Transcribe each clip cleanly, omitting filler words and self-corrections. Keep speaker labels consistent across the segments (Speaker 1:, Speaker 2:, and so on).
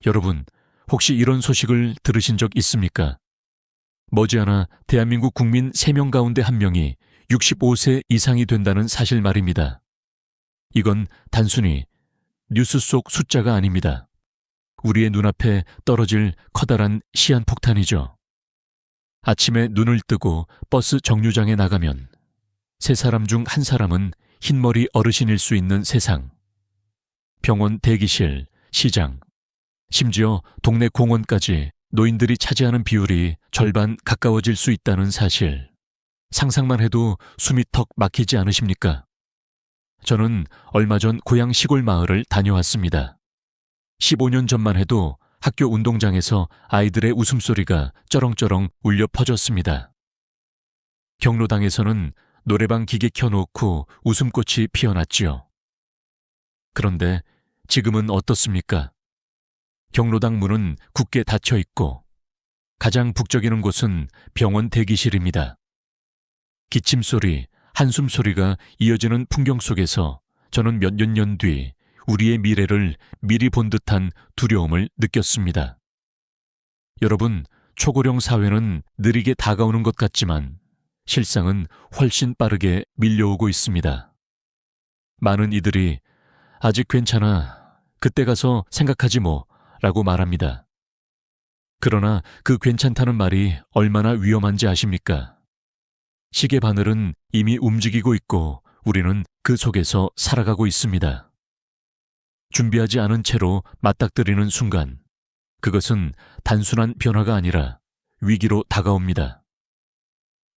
Speaker 1: 여러분, 혹시 이런 소식을 들으신 적 있습니까? 머지않아 대한민국 국민 3명 가운데 1명이 65세 이상이 된다는 사실 말입니다. 이건 단순히 뉴스 속 숫자가 아닙니다. 우리의 눈앞에 떨어질 커다란 시한폭탄이죠. 아침에 눈을 뜨고 버스 정류장에 나가면 3사람 중 1사람은 흰머리 어르신일 수 있는 세상. 병원 대기실, 시장, 심지어 동네 공원까지 노인들이 차지하는 비율이 절반 가까워질 수 있다는 사실. 상상만 해도 숨이 턱 막히지 않으십니까? 저는 얼마 전 고향 시골 마을을 다녀왔습니다. 15년 전만 해도 학교 운동장에서 아이들의 웃음소리가 쩌렁쩌렁 울려 퍼졌습니다. 경로당에서는 노래방 기계 켜놓고 웃음꽃이 피어났지요. 그런데 지금은 어떻습니까? 경로당 문은 굳게 닫혀 있고 가장 북적이는 곳은 병원 대기실입니다. 기침소리, 한숨소리가 이어지는 풍경 속에서 저는 몇 년 뒤 우리의 미래를 미리 본 듯한 두려움을 느꼈습니다. 여러분, 초고령 사회는 느리게 다가오는 것 같지만 실상은 훨씬 빠르게 밀려오고 있습니다. 많은 이들이 아직 괜찮아, 그때 가서 생각하지 뭐 라고 말합니다. 그러나 그 괜찮다는 말이 얼마나 위험한지 아십니까? 시계 바늘은 이미 움직이고 있고 우리는 그 속에서 살아가고 있습니다. 준비하지 않은 채로 맞닥뜨리는 순간 그것은 단순한 변화가 아니라 위기로 다가옵니다.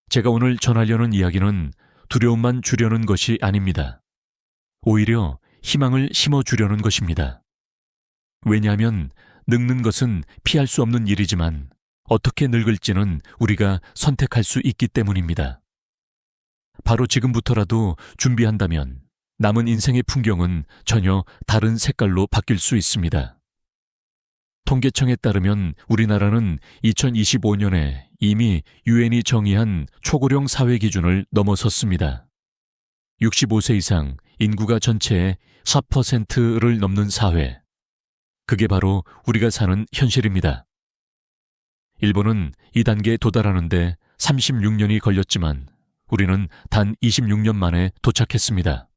Speaker 1: 제가 오늘 전하려는 이야기는 두려움만 주려는 것이 아닙니다. 오히려 희망을 심어주려는 것입니다. 왜냐하면 늙는 것은 피할 수 없는 일이지만 어떻게 늙을지는 우리가 선택할 수 있기 때문입니다. 바로 지금부터라도 준비한다면 남은 인생의 풍경은 전혀 다른 색깔로 바뀔 수 있습니다. 통계청에 따르면 우리나라는 2025년에 이미 유엔이 정의한 초고령 사회 기준을 넘어섰습니다. 65세 이상 인구가 전체의 4%를 넘는 사회. 그게 바로 우리가 사는 현실입니다. 일본은 이 단계에 도달하는데 36년이 걸렸지만 우리는 단 26년 만에 도착했습니다.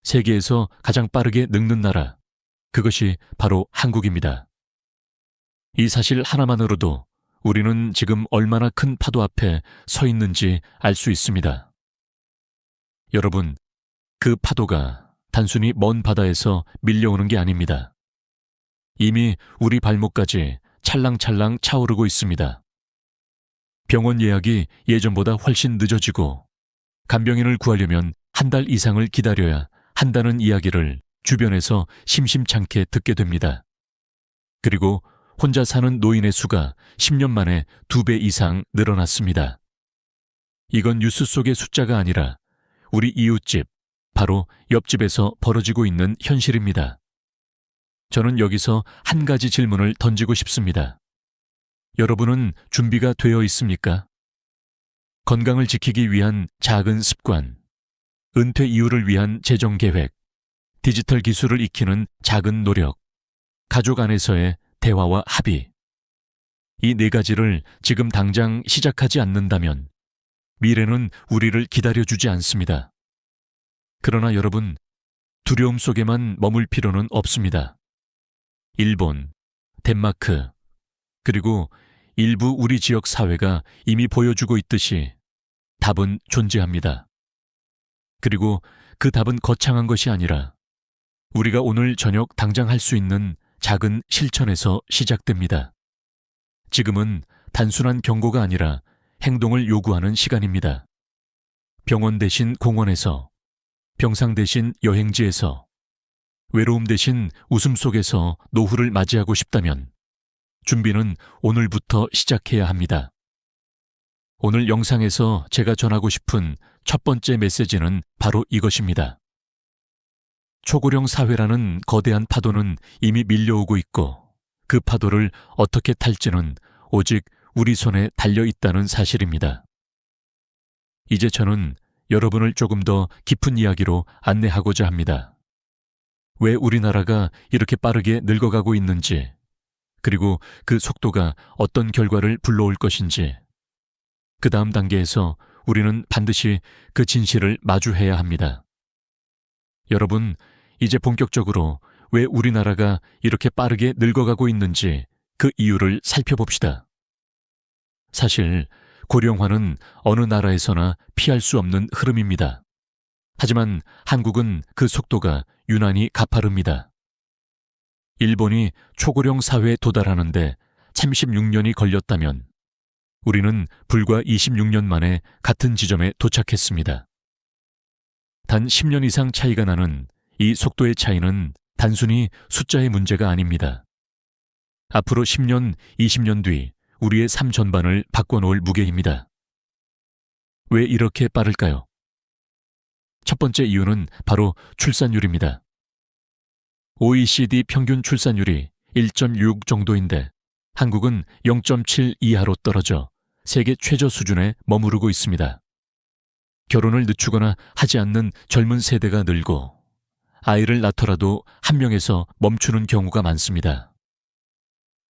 Speaker 1: 세계에서 가장 빠르게 늙는 나라, 그것이 바로 한국입니다. 이 사실 하나만으로도 우리는 지금 얼마나 큰 파도 앞에 서 있는지 알 수 있습니다. 여러분, 그 파도가 단순히 먼 바다에서 밀려오는 게 아닙니다. 이미 우리 발목까지 찰랑찰랑 차오르고 있습니다. 병원 예약이 예전보다 훨씬 늦어지고 간병인을 구하려면 1달 이상을 기다려야 한다는 이야기를 주변에서 심심찮게 듣게 됩니다. 그리고 혼자 사는 노인의 수가 10년 만에 2배 이상 늘어났습니다. 이건 뉴스 속의 숫자가 아니라 우리 이웃집, 바로 옆집에서 벌어지고 있는 현실입니다. 저는 여기서 한 가지 질문을 던지고 싶습니다. 여러분은 준비가 되어 있습니까? 건강을 지키기 위한 작은 습관, 은퇴 이후를 위한 재정 계획, 디지털 기술을 익히는 작은 노력, 가족 안에서의 대화와 합의. 이 4가지를 지금 당장 시작하지 않는다면 미래는 우리를 기다려주지 않습니다. 그러나 여러분, 두려움 속에만 머물 필요는 없습니다. 일본, 덴마크, 그리고 일부 우리 지역 사회가 이미 보여주고 있듯이 답은 존재합니다. 그리고 그 답은 거창한 것이 아니라 우리가 오늘 저녁 당장 할 수 있는 작은 실천에서 시작됩니다. 지금은 단순한 경고가 아니라 행동을 요구하는 시간입니다. 병원 대신 공원에서, 병상 대신 여행지에서, 외로움 대신 웃음 속에서 노후를 맞이하고 싶다면 준비는 오늘부터 시작해야 합니다. 오늘 영상에서 제가 전하고 싶은 첫 번째 메시지는 바로 이것입니다. 초고령 사회라는 거대한 파도는 이미 밀려오고 있고 그 파도를 어떻게 탈지는 오직 우리 손에 달려 있다는 사실입니다. 이제 저는 여러분을 조금 더 깊은 이야기로 안내하고자 합니다. 왜 우리나라가 이렇게 빠르게 늙어가고 있는지, 그리고 그 속도가 어떤 결과를 불러올 것인지, 그 다음 단계에서 우리는 반드시 그 진실을 마주해야 합니다. 여러분, 이제 본격적으로 왜 우리나라가 이렇게 빠르게 늙어가고 있는지 그 이유를 살펴봅시다. 사실 고령화는 어느 나라에서나 피할 수 없는 흐름입니다. 하지만 한국은 그 속도가 유난히 가파릅니다. 일본이 초고령 사회에 도달하는데 36년이 걸렸다면 우리는 불과 26년 만에 같은 지점에 도착했습니다. 단 10년 이상 차이가 나는 이 속도의 차이는 단순히 숫자의 문제가 아닙니다. 앞으로 10년, 20년 뒤 우리의 삶 전반을 바꿔놓을 무게입니다. 왜 이렇게 빠를까요? 첫 번째 이유는 바로 출산율입니다. OECD 평균 출산율이 1.6 정도인데 한국은 0.7 이하로 떨어져 세계 최저 수준에 머무르고 있습니다. 결혼을 늦추거나 하지 않는 젊은 세대가 늘고 아이를 낳더라도 한 명에서 멈추는 경우가 많습니다.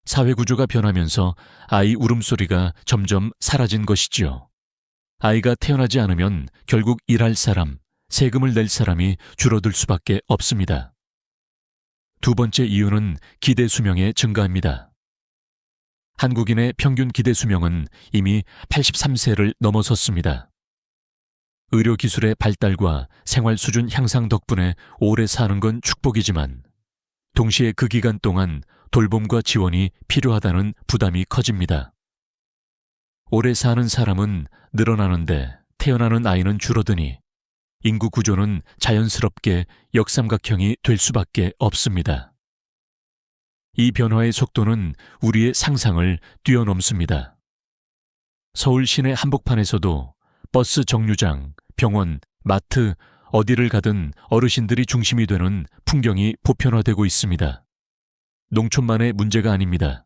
Speaker 1: 사회 구조가 변하면서 아이 울음소리가 점점 사라진 것이지요. 아이가 태어나지 않으면 결국 일할 사람, 세금을 낼 사람이 줄어들 수밖에 없습니다. 두 번째 이유는 기대 수명의 증가입니다. 한국인의 평균 기대 수명은 이미 83세를 넘어섰습니다. 의료기술의 발달과 생활 수준 향상 덕분에 오래 사는 건 축복이지만 동시에 그 기간 동안 돌봄과 지원이 필요하다는 부담이 커집니다. 오래 사는 사람은 늘어나는데 태어나는 아이는 줄어드니 인구 구조는 자연스럽게 역삼각형이 될 수밖에 없습니다. 이 변화의 속도는 우리의 상상을 뛰어넘습니다. 서울 시내 한복판에서도 버스 정류장, 병원, 마트, 어디를 가든 어르신들이 중심이 되는 풍경이 보편화되고 있습니다. 농촌만의 문제가 아닙니다.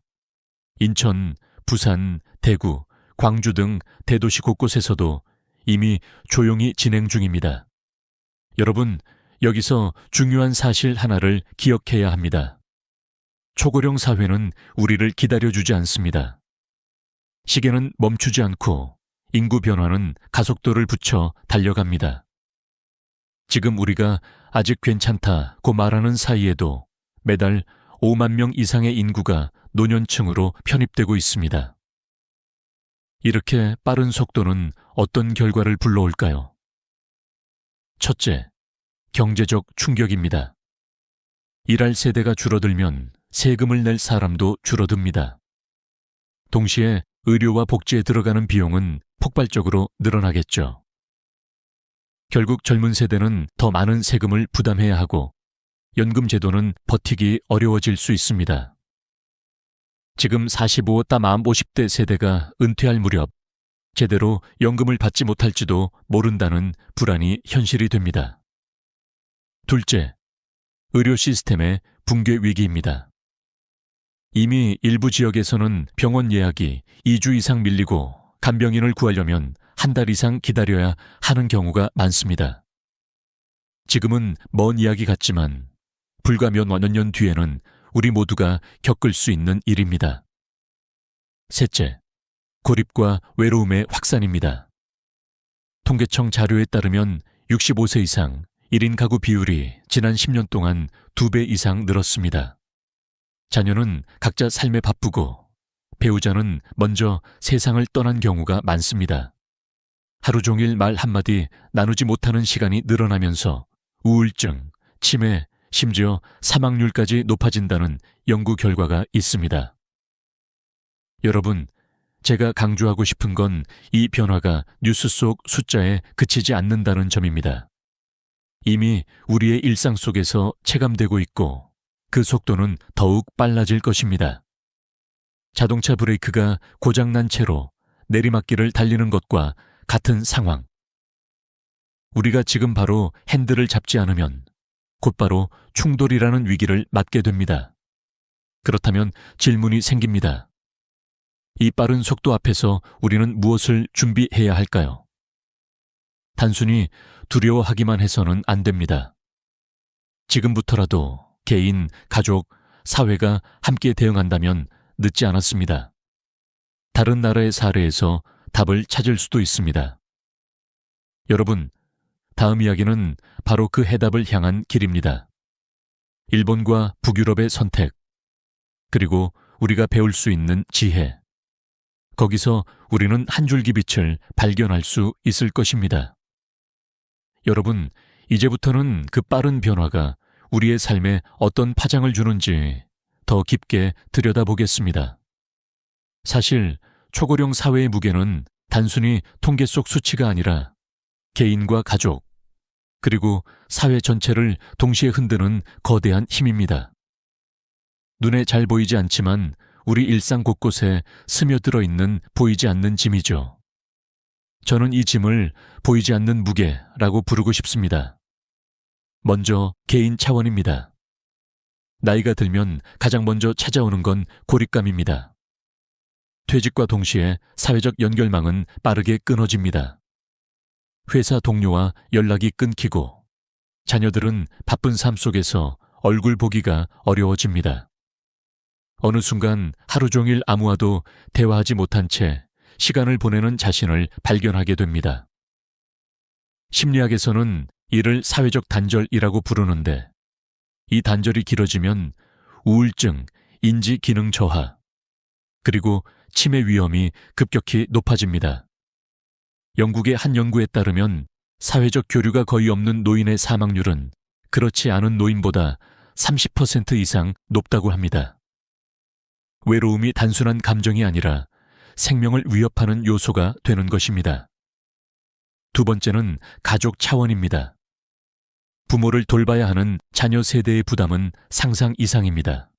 Speaker 1: 인천, 부산, 대구, 광주 등 대도시 곳곳에서도 이미 조용히 진행 중입니다. 여러분, 여기서 중요한 사실 하나를 기억해야 합니다. 초고령 사회는 우리를 기다려주지 않습니다. 시계는 멈추지 않고 인구 변화는 가속도를 붙여 달려갑니다. 지금 우리가 아직 괜찮다고 말하는 사이에도 매달 5만 명 이상의 인구가 노년층으로 편입되고 있습니다. 이렇게 빠른 속도는 어떤 결과를 불러올까요? 첫째, 경제적 충격입니다. 일할 세대가 줄어들면 세금을 낼 사람도 줄어듭니다. 동시에 의료와 복지에 들어가는 비용은 폭발적으로 늘어나겠죠. 결국 젊은 세대는 더 많은 세금을 부담해야 하고 연금 제도는 버티기 어려워질 수 있습니다. 지금 45-50대 세대가 은퇴할 무렵 제대로 연금을 받지 못할지도 모른다는 불안이 현실이 됩니다. 둘째, 의료 시스템의 붕괴 위기입니다. 이미 일부 지역에서는 병원 예약이 2주 이상 밀리고 간병인을 구하려면 한 달 이상 기다려야 하는 경우가 많습니다. 지금은 먼 이야기 같지만 불과 몇 년 뒤에는 우리 모두가 겪을 수 있는 일입니다. 셋째, 고립과 외로움의 확산입니다. 통계청 자료에 따르면 65세 이상 1인 가구 비율이 지난 10년 동안 2배 이상 늘었습니다. 자녀는 각자 삶에 바쁘고 배우자는 먼저 세상을 떠난 경우가 많습니다. 하루 종일 말 한마디 나누지 못하는 시간이 늘어나면서 우울증, 치매, 심지어 사망률까지 높아진다는 연구 결과가 있습니다. 여러분, 제가 강조하고 싶은 건 이 변화가 뉴스 속 숫자에 그치지 않는다는 점입니다. 이미 우리의 일상 속에서 체감되고 있고 그 속도는 더욱 빨라질 것입니다. 자동차 브레이크가 고장난 채로 내리막길을 달리는 것과 같은 상황. 우리가 지금 바로 핸들을 잡지 않으면 곧바로 충돌이라는 위기를 맞게 됩니다. 그렇다면 질문이 생깁니다. 이 빠른 속도 앞에서 우리는 무엇을 준비해야 할까요? 단순히 두려워하기만 해서는 안 됩니다. 지금부터라도 개인, 가족, 사회가 함께 대응한다면 늦지 않았습니다. 다른 나라의 사례에서 답을 찾을 수도 있습니다. 여러분, 다음 이야기는 바로 그 해답을 향한 길입니다. 일본과 북유럽의 선택, 그리고 우리가 배울 수 있는 지혜. 거기서 우리는 한 줄기 빛을 발견할 수 있을 것입니다. 여러분, 이제부터는 그 빠른 변화가 우리의 삶에 어떤 파장을 주는지 더 깊게 들여다보겠습니다. 사실 초고령 사회의 무게는 단순히 통계 속 수치가 아니라 개인과 가족, 그리고 사회 전체를 동시에 흔드는 거대한 힘입니다. 눈에 잘 보이지 않지만 우리 일상 곳곳에 스며들어 있는 보이지 않는 짐이죠. 저는 이 짐을 보이지 않는 무게라고 부르고 싶습니다. 먼저 개인 차원입니다. 나이가 들면 가장 먼저 찾아오는 건 고립감입니다. 퇴직과 동시에 사회적 연결망은 빠르게 끊어집니다. 회사 동료와 연락이 끊기고 자녀들은 바쁜 삶 속에서 얼굴 보기가 어려워집니다. 어느 순간 하루 종일 아무와도 대화하지 못한 채 시간을 보내는 자신을 발견하게 됩니다. 심리학에서는 이를 사회적 단절이라고 부르는데 이 단절이 길어지면 우울증, 인지 기능 저하, 그리고 치매 위험이 급격히 높아집니다. 영국의 한 연구에 따르면 사회적 교류가 거의 없는 노인의 사망률은 그렇지 않은 노인보다 30% 이상 높다고 합니다. 외로움이 단순한 감정이 아니라 생명을 위협하는 요소가 되는 것입니다. 두 번째는 가족 차원입니다. 부모를 돌봐야 하는 자녀 세대의 부담은 상상 이상입니다.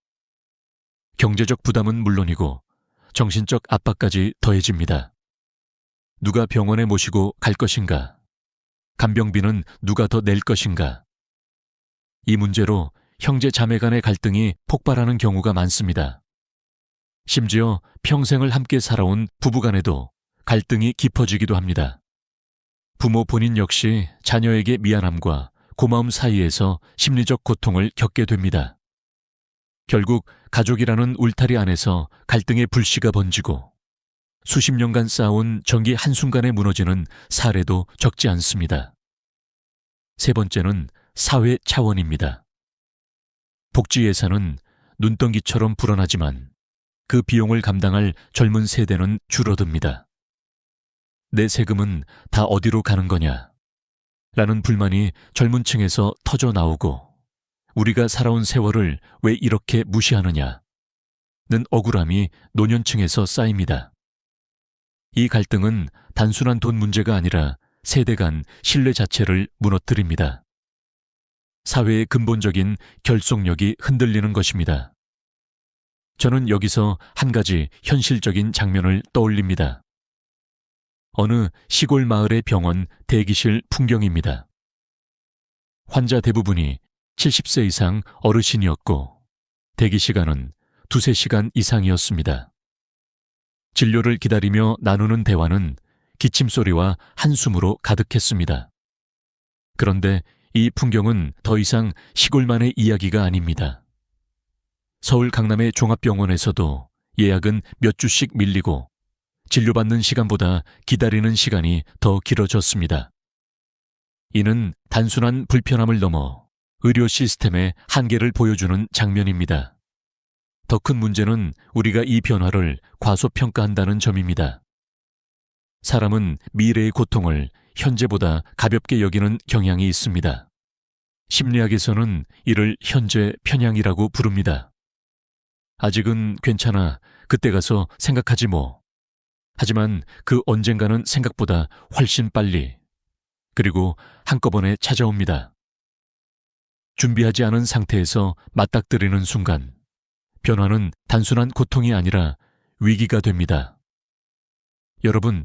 Speaker 1: 경제적 부담은 물론이고 정신적 압박까지 더해집니다. 누가 병원에 모시고 갈 것인가? 간병비는 누가 더 낼 것인가? 이 문제로 형제 자매 간의 갈등이 폭발하는 경우가 많습니다. 심지어 평생을 함께 살아온 부부 간에도 갈등이 깊어지기도 합니다. 부모 본인 역시 자녀에게 미안함과 고마움 사이에서 심리적 고통을 겪게 됩니다. 결국 가족이라는 울타리 안에서 갈등의 불씨가 번지고 수십 년간 쌓아온 정이 한순간에 무너지는 사례도 적지 않습니다. 세 번째는 사회 차원입니다. 복지 예산은 눈덩이처럼 불어나지만 그 비용을 감당할 젊은 세대는 줄어듭니다. 내 세금은 다 어디로 가는 거냐? 라는 불만이 젊은 층에서 터져 나오고 우리가 살아온 세월을 왜 이렇게 무시하느냐? 는 억울함이 노년층에서 쌓입니다. 이 갈등은 단순한 돈 문제가 아니라 세대 간 신뢰 자체를 무너뜨립니다. 사회의 근본적인 결속력이 흔들리는 것입니다. 저는 여기서 한 가지 현실적인 장면을 떠올립니다. 어느 시골 마을의 병원 대기실 풍경입니다. 환자 대부분이 70세 이상 어르신이었고 대기 시간은 2~3시간 이상이었습니다. 진료를 기다리며 나누는 대화는 기침소리와 한숨으로 가득했습니다. 그런데 이 풍경은 더 이상 시골만의 이야기가 아닙니다. 서울 강남의 종합병원에서도 예약은 몇 주씩 밀리고 진료받는 시간보다 기다리는 시간이 더 길어졌습니다. 이는 단순한 불편함을 넘어 의료 시스템의 한계를 보여주는 장면입니다. 더 큰 문제는 우리가 이 변화를 과소평가한다는 점입니다. 사람은 미래의 고통을 현재보다 가볍게 여기는 경향이 있습니다. 심리학에서는 이를 현재 편향이라고 부릅니다. 아직은 괜찮아, 그때 가서 생각하지 뭐. 하지만 그 언젠가는 생각보다 훨씬 빨리, 그리고 한꺼번에 찾아옵니다. 준비하지 않은 상태에서 맞닥뜨리는 순간, 변화는 단순한 고통이 아니라 위기가 됩니다. 여러분,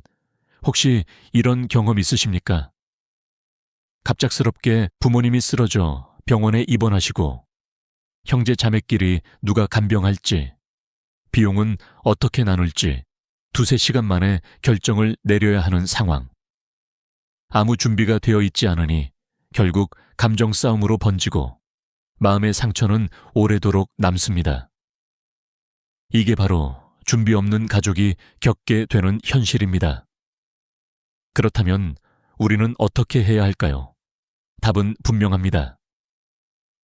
Speaker 1: 혹시 이런 경험 있으십니까? 갑작스럽게 부모님이 쓰러져 병원에 입원하시고 형제 자매끼리 누가 간병할지, 비용은 어떻게 나눌지 2~3시간 만에 결정을 내려야 하는 상황. 아무 준비가 되어 있지 않으니 결국 감정 싸움으로 번지고 마음의 상처는 오래도록 남습니다. 이게 바로 준비 없는 가족이 겪게 되는 현실입니다. 그렇다면 우리는 어떻게 해야 할까요? 답은 분명합니다.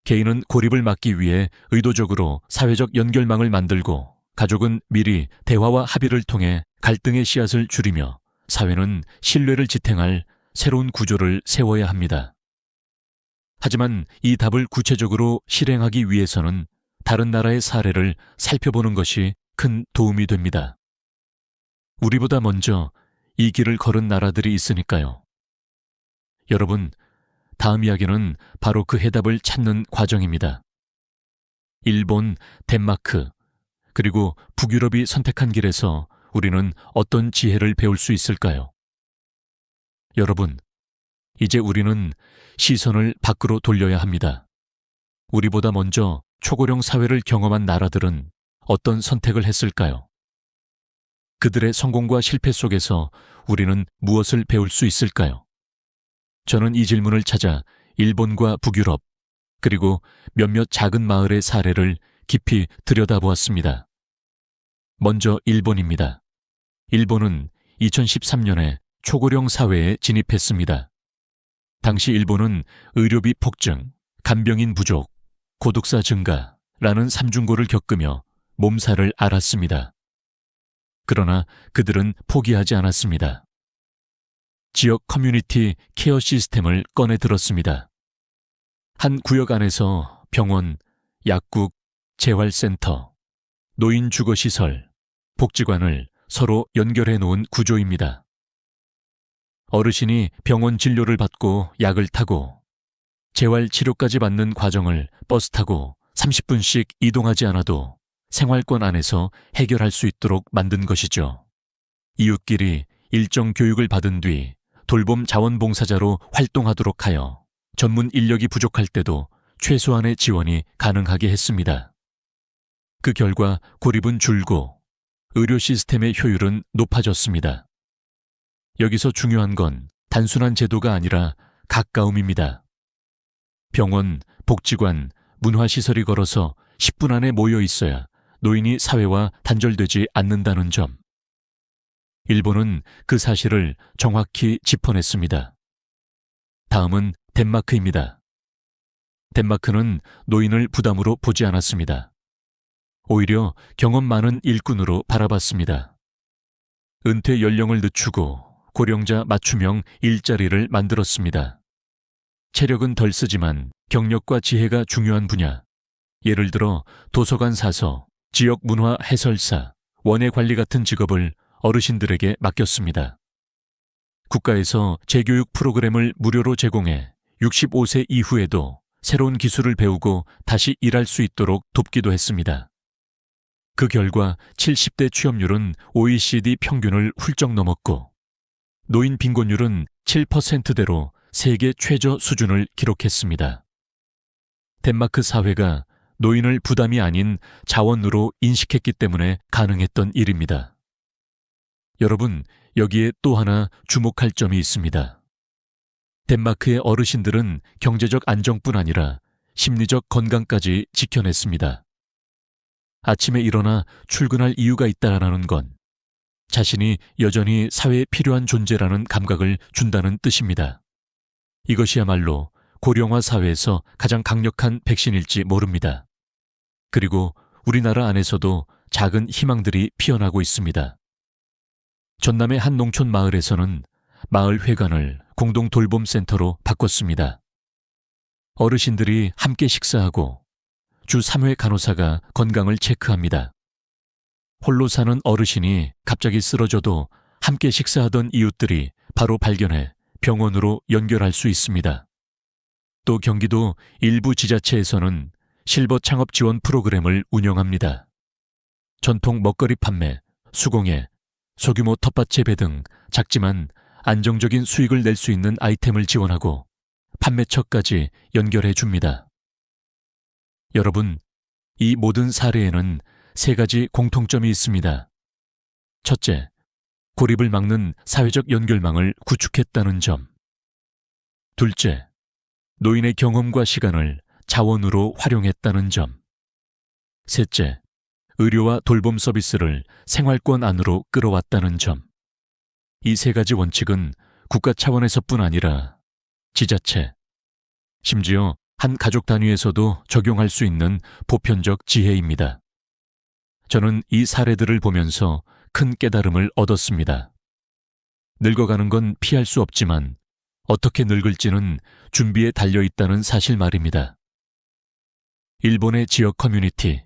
Speaker 1: 개인은 고립을 막기 위해 의도적으로 사회적 연결망을 만들고, 가족은 미리 대화와 합의를 통해 갈등의 씨앗을 줄이며, 사회는 신뢰를 지탱할 새로운 구조를 세워야 합니다. 하지만 이 답을 구체적으로 실행하기 위해서는 다른 나라의 사례를 살펴보는 것이 큰 도움이 됩니다. 우리보다 먼저 이 길을 걸은 나라들이 있으니까요. 여러분, 다음 이야기는 바로 그 해답을 찾는 과정입니다. 일본, 덴마크, 그리고 북유럽이 선택한 길에서 우리는 어떤 지혜를 배울 수 있을까요? 여러분, 이제 우리는 시선을 밖으로 돌려야 합니다. 우리보다 먼저 초고령 사회를 경험한 나라들은 어떤 선택을 했을까요? 그들의 성공과 실패 속에서 우리는 무엇을 배울 수 있을까요? 저는 이 질문을 찾아 일본과 북유럽, 그리고 몇몇 작은 마을의 사례를 깊이 들여다보았습니다. 먼저 일본입니다. 일본은 2013년에 초고령 사회에 진입했습니다. 당시 일본은 의료비 폭증, 간병인 부족, 고독사 증가라는 삼중고를 겪으며 몸살을 앓았습니다. 그러나 그들은 포기하지 않았습니다. 지역 커뮤니티 케어 시스템을 꺼내 들었습니다. 한 구역 안에서 병원, 약국, 재활센터, 노인 주거시설, 복지관을 서로 연결해 놓은 구조입니다. 어르신이 병원 진료를 받고 약을 타고 재활치료까지 받는 과정을 버스 타고 30분씩 이동하지 않아도 생활권 안에서 해결할 수 있도록 만든 것이죠. 이웃끼리 일정 교육을 받은 뒤 돌봄 자원봉사자로 활동하도록 하여 전문 인력이 부족할 때도 최소한의 지원이 가능하게 했습니다. 그 결과 고립은 줄고 의료 시스템의 효율은 높아졌습니다. 여기서 중요한 건 단순한 제도가 아니라 가까움입니다. 병원, 복지관, 문화시설이 걸어서 10분 안에 모여 있어야 노인이 사회와 단절되지 않는다는 점. 일본은 그 사실을 정확히 짚어냈습니다. 다음은 덴마크입니다. 덴마크는 노인을 부담으로 보지 않았습니다. 오히려 경험 많은 일꾼으로 바라봤습니다. 은퇴 연령을 늦추고 고령자 맞춤형 일자리를 만들었습니다. 체력은 덜 쓰지만 경력과 지혜가 중요한 분야, 예를 들어 도서관 사서, 지역 문화 해설사, 원예 관리 같은 직업을 어르신들에게 맡겼습니다. 국가에서 재교육 프로그램을 무료로 제공해 65세 이후에도 새로운 기술을 배우고 다시 일할 수 있도록 돕기도 했습니다. 그 결과 70대 취업률은 OECD 평균을 훌쩍 넘었고, 노인 빈곤율은 7%대로 세계 최저 수준을 기록했습니다. 덴마크 사회가 노인을 부담이 아닌 자원으로 인식했기 때문에 가능했던 일입니다. 여러분, 여기에 또 하나 주목할 점이 있습니다. 덴마크의 어르신들은 경제적 안정뿐 아니라 심리적 건강까지 지켜냈습니다. 아침에 일어나 출근할 이유가 있다라는 건 자신이 여전히 사회에 필요한 존재라는 감각을 준다는 뜻입니다. 이것이야말로 고령화 사회에서 가장 강력한 백신일지 모릅니다. 그리고 우리나라 안에서도 작은 희망들이 피어나고 있습니다. 전남의 한 농촌 마을에서는 마을 회관을 공동 돌봄센터로 바꿨습니다. 어르신들이 함께 식사하고 주 3회 간호사가 건강을 체크합니다. 홀로 사는 어르신이 갑자기 쓰러져도 함께 식사하던 이웃들이 바로 발견해 병원으로 연결할 수 있습니다. 또 경기도 일부 지자체에서는 실버 창업 지원 프로그램을 운영합니다. 전통 먹거리 판매, 수공예, 소규모 텃밭 재배 등 작지만 안정적인 수익을 낼 수 있는 아이템을 지원하고 판매처까지 연결해 줍니다. 여러분, 이 모든 사례에는 3가지 공통점이 있습니다. 첫째, 고립을 막는 사회적 연결망을 구축했다는 점. 둘째, 노인의 경험과 시간을 자원으로 활용했다는 점. 셋째, 의료와 돌봄 서비스를 생활권 안으로 끌어왔다는 점. 이 세 가지 원칙은 국가 차원에서뿐 아니라 지자체, 심지어 한 가족 단위에서도 적용할 수 있는 보편적 지혜입니다. 저는 이 사례들을 보면서 큰 깨달음을 얻었습니다. 늙어가는 건 피할 수 없지만 어떻게 늙을지는 준비에 달려있다는 사실 말입니다. 일본의 지역 커뮤니티,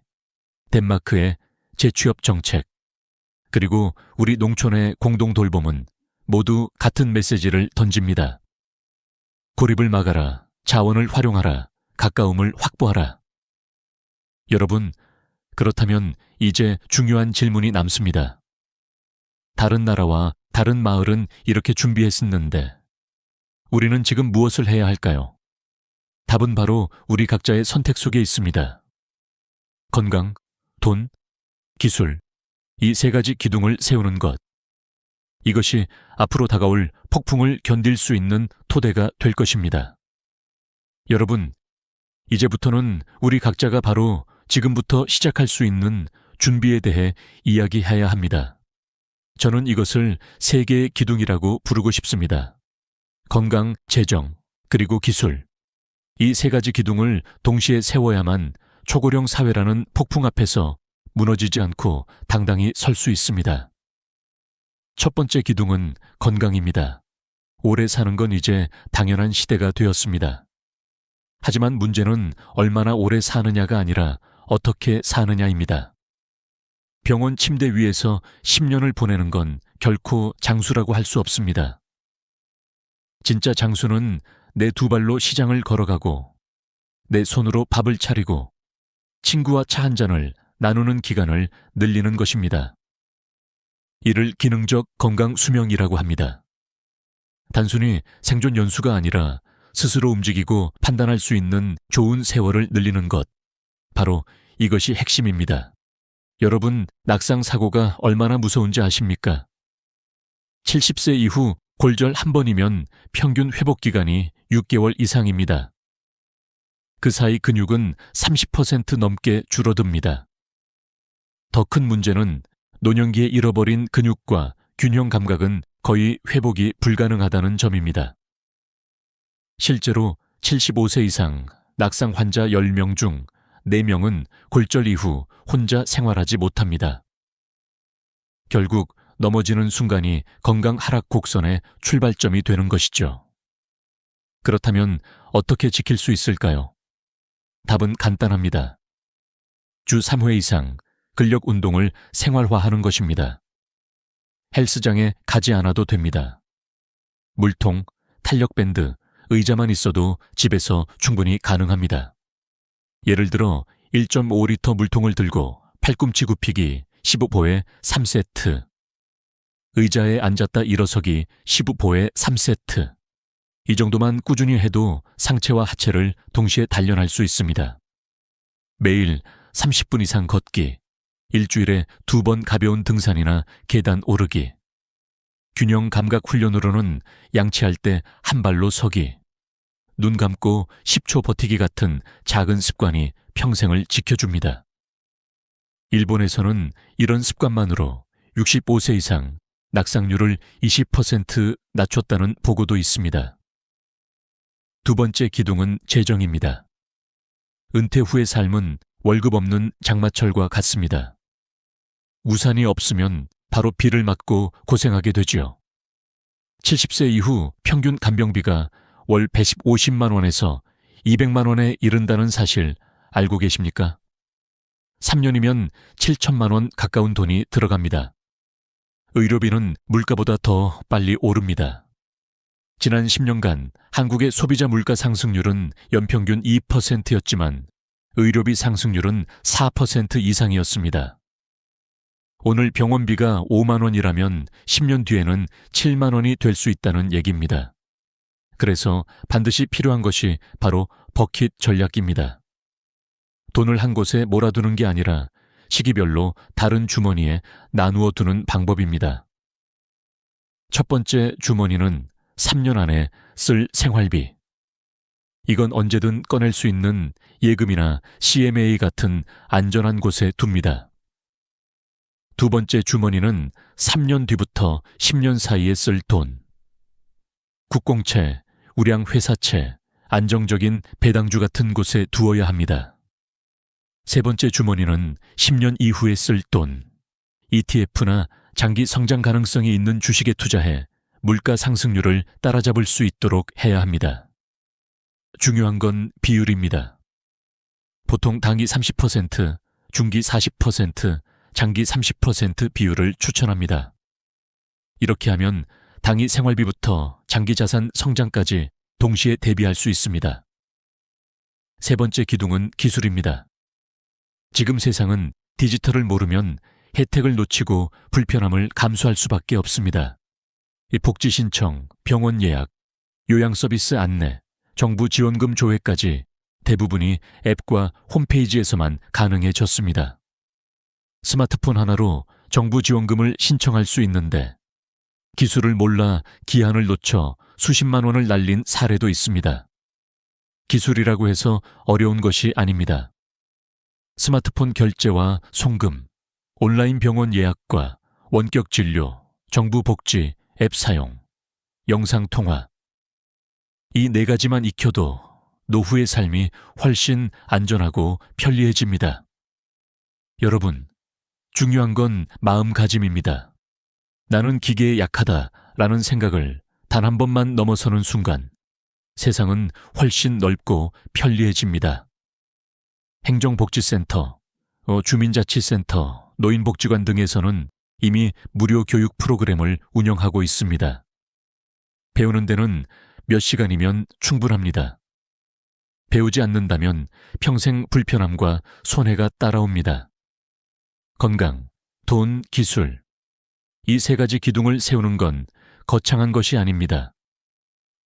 Speaker 1: 덴마크의 재취업 정책, 그리고 우리 농촌의 공동 돌봄은 모두 같은 메시지를 던집니다. 고립을 막아라, 자원을 활용하라, 가까움을 확보하라. 여러분, 그렇다면 이제 중요한 질문이 남습니다. 다른 나라와 다른 마을은 이렇게 준비했었는데 우리는 지금 무엇을 해야 할까요? 답은 바로 우리 각자의 선택 속에 있습니다. 건강, 돈, 기술, 이 세 가지 기둥을 세우는 것. 이것이 앞으로 다가올 폭풍을 견딜 수 있는 토대가 될 것입니다. 여러분, 이제부터는 우리 각자가 바로 지금부터 시작할 수 있는 준비에 대해 이야기해야 합니다. 저는 이것을 세 개의 기둥이라고 부르고 싶습니다. 건강, 재정, 그리고 기술. 이 세 가지 기둥을 동시에 세워야만 초고령 사회라는 폭풍 앞에서 무너지지 않고 당당히 설 수 있습니다. 첫 번째 기둥은 건강입니다. 오래 사는 건 이제 당연한 시대가 되었습니다. 하지만 문제는 얼마나 오래 사느냐가 아니라 어떻게 사느냐입니다. 병원 침대 위에서 10년을 보내는 건 결코 장수라고 할 수 없습니다. 진짜 장수는 내 두 발로 시장을 걸어가고 내 손으로 밥을 차리고 친구와 차 한 잔을 나누는 기간을 늘리는 것입니다. 이를 기능적 건강 수명이라고 합니다. 단순히 생존 연수가 아니라 스스로 움직이고 판단할 수 있는 좋은 세월을 늘리는 것. 바로 이것이 핵심입니다. 여러분, 낙상 사고가 얼마나 무서운지 아십니까? 70세 이후 골절 한 번이면 평균 회복 기간이 6개월 이상입니다. 그 사이 근육은 30% 넘게 줄어듭니다. 더 큰 문제는 노년기에 잃어버린 근육과 균형 감각은 거의 회복이 불가능하다는 점입니다. 실제로 75세 이상 낙상 환자 10명 중 4명은 골절 이후 혼자 생활하지 못합니다. 결국 넘어지는 순간이 건강 하락 곡선의 출발점이 되는 것이죠. 그렇다면 어떻게 지킬 수 있을까요? 답은 간단합니다. 주 3회 이상 근력 운동을 생활화하는 것입니다. 헬스장에 가지 않아도 됩니다. 물통, 탄력밴드, 의자만 있어도 집에서 충분히 가능합니다. 예를 들어 1.5리터 물통을 들고 팔꿈치 굽히기 15보에 3세트, 의자에 앉았다 일어서기 15보에 3세트. 이 정도만 꾸준히 해도 상체와 하체를 동시에 단련할 수 있습니다. 매일 30분 이상 걷기, 일주일에 2번 가벼운 등산이나 계단 오르기, 균형 감각 훈련으로는 양치할 때 한 발로 서기, 눈 감고 10초 버티기 같은 작은 습관이 평생을 지켜줍니다. 일본에서는 이런 습관만으로 65세 이상 낙상률을 20% 낮췄다는 보고도 있습니다. 두 번째 기둥은 재정입니다. 은퇴 후의 삶은 월급 없는 장마철과 같습니다. 우산이 없으면 바로 비를 맞고 고생하게 되지요. 70세 이후 평균 간병비가 월 150만 원에서 200만 원에 이른다는 사실 알고 계십니까? 3년이면 7천만 원 가까운 돈이 들어갑니다. 의료비는 물가보다 더 빨리 오릅니다. 지난 10년간 한국의 소비자 물가 상승률은 연평균 2%였지만 의료비 상승률은 4% 이상이었습니다. 오늘 병원비가 5만 원이라면 10년 뒤에는 7만 원이 될 수 있다는 얘기입니다. 그래서 반드시 필요한 것이 바로 버킷 전략입니다. 돈을 한 곳에 몰아두는 게 아니라 시기별로 다른 주머니에 나누어 두는 방법입니다. 첫 번째 주머니는 3년 안에 쓸 생활비. 이건 언제든 꺼낼 수 있는 예금이나 CMA 같은 안전한 곳에 둡니다. 두 번째 주머니는 3년 뒤부터 10년 사이에 쓸 돈. 국공채, 우량 회사채, 안정적인 배당주 같은 곳에 두어야 합니다. 세 번째 주머니는 10년 이후에 쓸 돈. ETF나 장기 성장 가능성이 있는 주식에 투자해 물가 상승률을 따라잡을 수 있도록 해야 합니다. 중요한 건 비율입니다. 보통 단기 30%, 중기 40%, 장기 30% 비율을 추천합니다. 이렇게 하면 단기 생활비부터 장기 자산 성장까지 동시에 대비할 수 있습니다. 세 번째 기둥은 기술입니다. 지금 세상은 디지털을 모르면 혜택을 놓치고 불편함을 감수할 수밖에 없습니다. 이 복지 신청, 병원 예약, 요양 서비스 안내, 정부 지원금 조회까지 대부분이 앱과 홈페이지에서만 가능해졌습니다. 스마트폰 하나로 정부 지원금을 신청할 수 있는데 기술을 몰라 기한을 놓쳐 수십만 원을 날린 사례도 있습니다. 기술이라고 해서 어려운 것이 아닙니다. 스마트폰 결제와 송금, 온라인 병원 예약과 원격 진료, 정부 복지, 앱 사용, 영상 통화. 이 네 가지만 익혀도 노후의 삶이 훨씬 안전하고 편리해집니다. 여러분, 중요한 건 마음가짐입니다. 나는 기계에 약하다라는 생각을 단 한 번만 넘어서는 순간 세상은 훨씬 넓고 편리해집니다. 행정복지센터, 주민자치센터, 노인복지관 등에서는 이미 무료 교육 프로그램을 운영하고 있습니다. 배우는 데는 몇 시간이면 충분합니다. 배우지 않는다면 평생 불편함과 손해가 따라옵니다. 건강, 돈, 기술. 이 세 가지 기둥을 세우는 건 거창한 것이 아닙니다.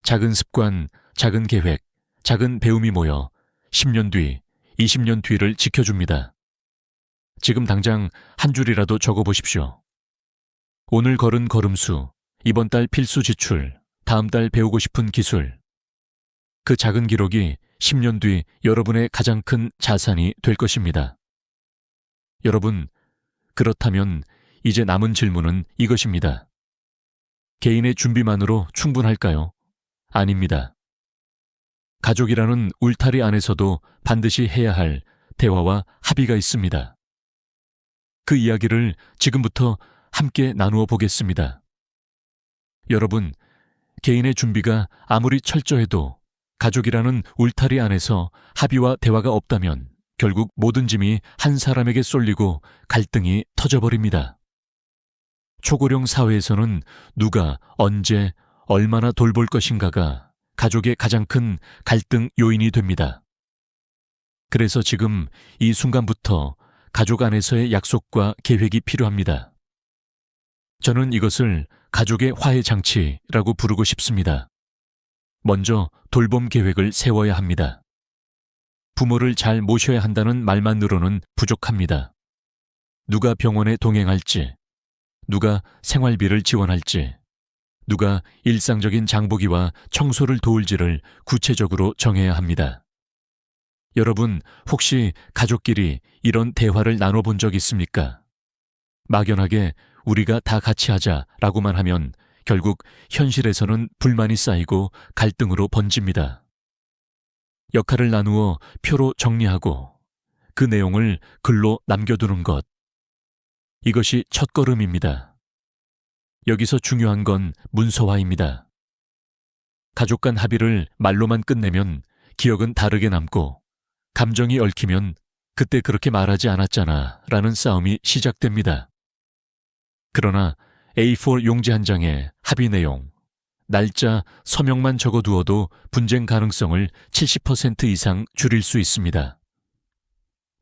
Speaker 1: 작은 습관, 작은 계획, 작은 배움이 모여 10년 뒤, 20년 뒤를 지켜줍니다. 지금 당장 한 줄이라도 적어보십시오. 오늘 걸은 걸음수, 이번 달 필수 지출, 다음 달 배우고 싶은 기술. 그 작은 기록이 10년 뒤 여러분의 가장 큰 자산이 될 것입니다. 여러분, 그렇다면 이제 남은 질문은 이것입니다. 개인의 준비만으로 충분할까요? 아닙니다. 가족이라는 울타리 안에서도 반드시 해야 할 대화와 합의가 있습니다. 그 이야기를 지금부터 함께 나누어 보겠습니다. 여러분, 개인의 준비가 아무리 철저해도 가족이라는 울타리 안에서 합의와 대화가 없다면 결국 모든 짐이 한 사람에게 쏠리고 갈등이 터져버립니다. 초고령 사회에서는 누가 언제 얼마나 돌볼 것인가가 가족의 가장 큰 갈등 요인이 됩니다. 그래서 지금 이 순간부터 가족 안에서의 약속과 계획이 필요합니다. 저는 이것을 가족의 화해 장치라고 부르고 싶습니다. 먼저 돌봄 계획을 세워야 합니다. 부모를 잘 모셔야 한다는 말만으로는 부족합니다. 누가 병원에 동행할지, 누가 생활비를 지원할지, 누가 일상적인 장보기와 청소를 도울지를 구체적으로 정해야 합니다. 여러분, 혹시 가족끼리 이런 대화를 나눠본 적 있습니까? 막연하게 우리가 다 같이 하자라고만 하면 결국 현실에서는 불만이 쌓이고 갈등으로 번집니다. 역할을 나누어 표로 정리하고 그 내용을 글로 남겨두는 것. 이것이 첫걸음입니다. 여기서 중요한 건 문서화입니다. 가족 간 합의를 말로만 끝내면 기억은 다르게 남고 감정이 얽히면 그때 그렇게 말하지 않았잖아 라는 싸움이 시작됩니다. 그러나 A4 용지 한 장에 합의 내용, 날짜, 서명만 적어두어도 분쟁 가능성을 70% 이상 줄일 수 있습니다.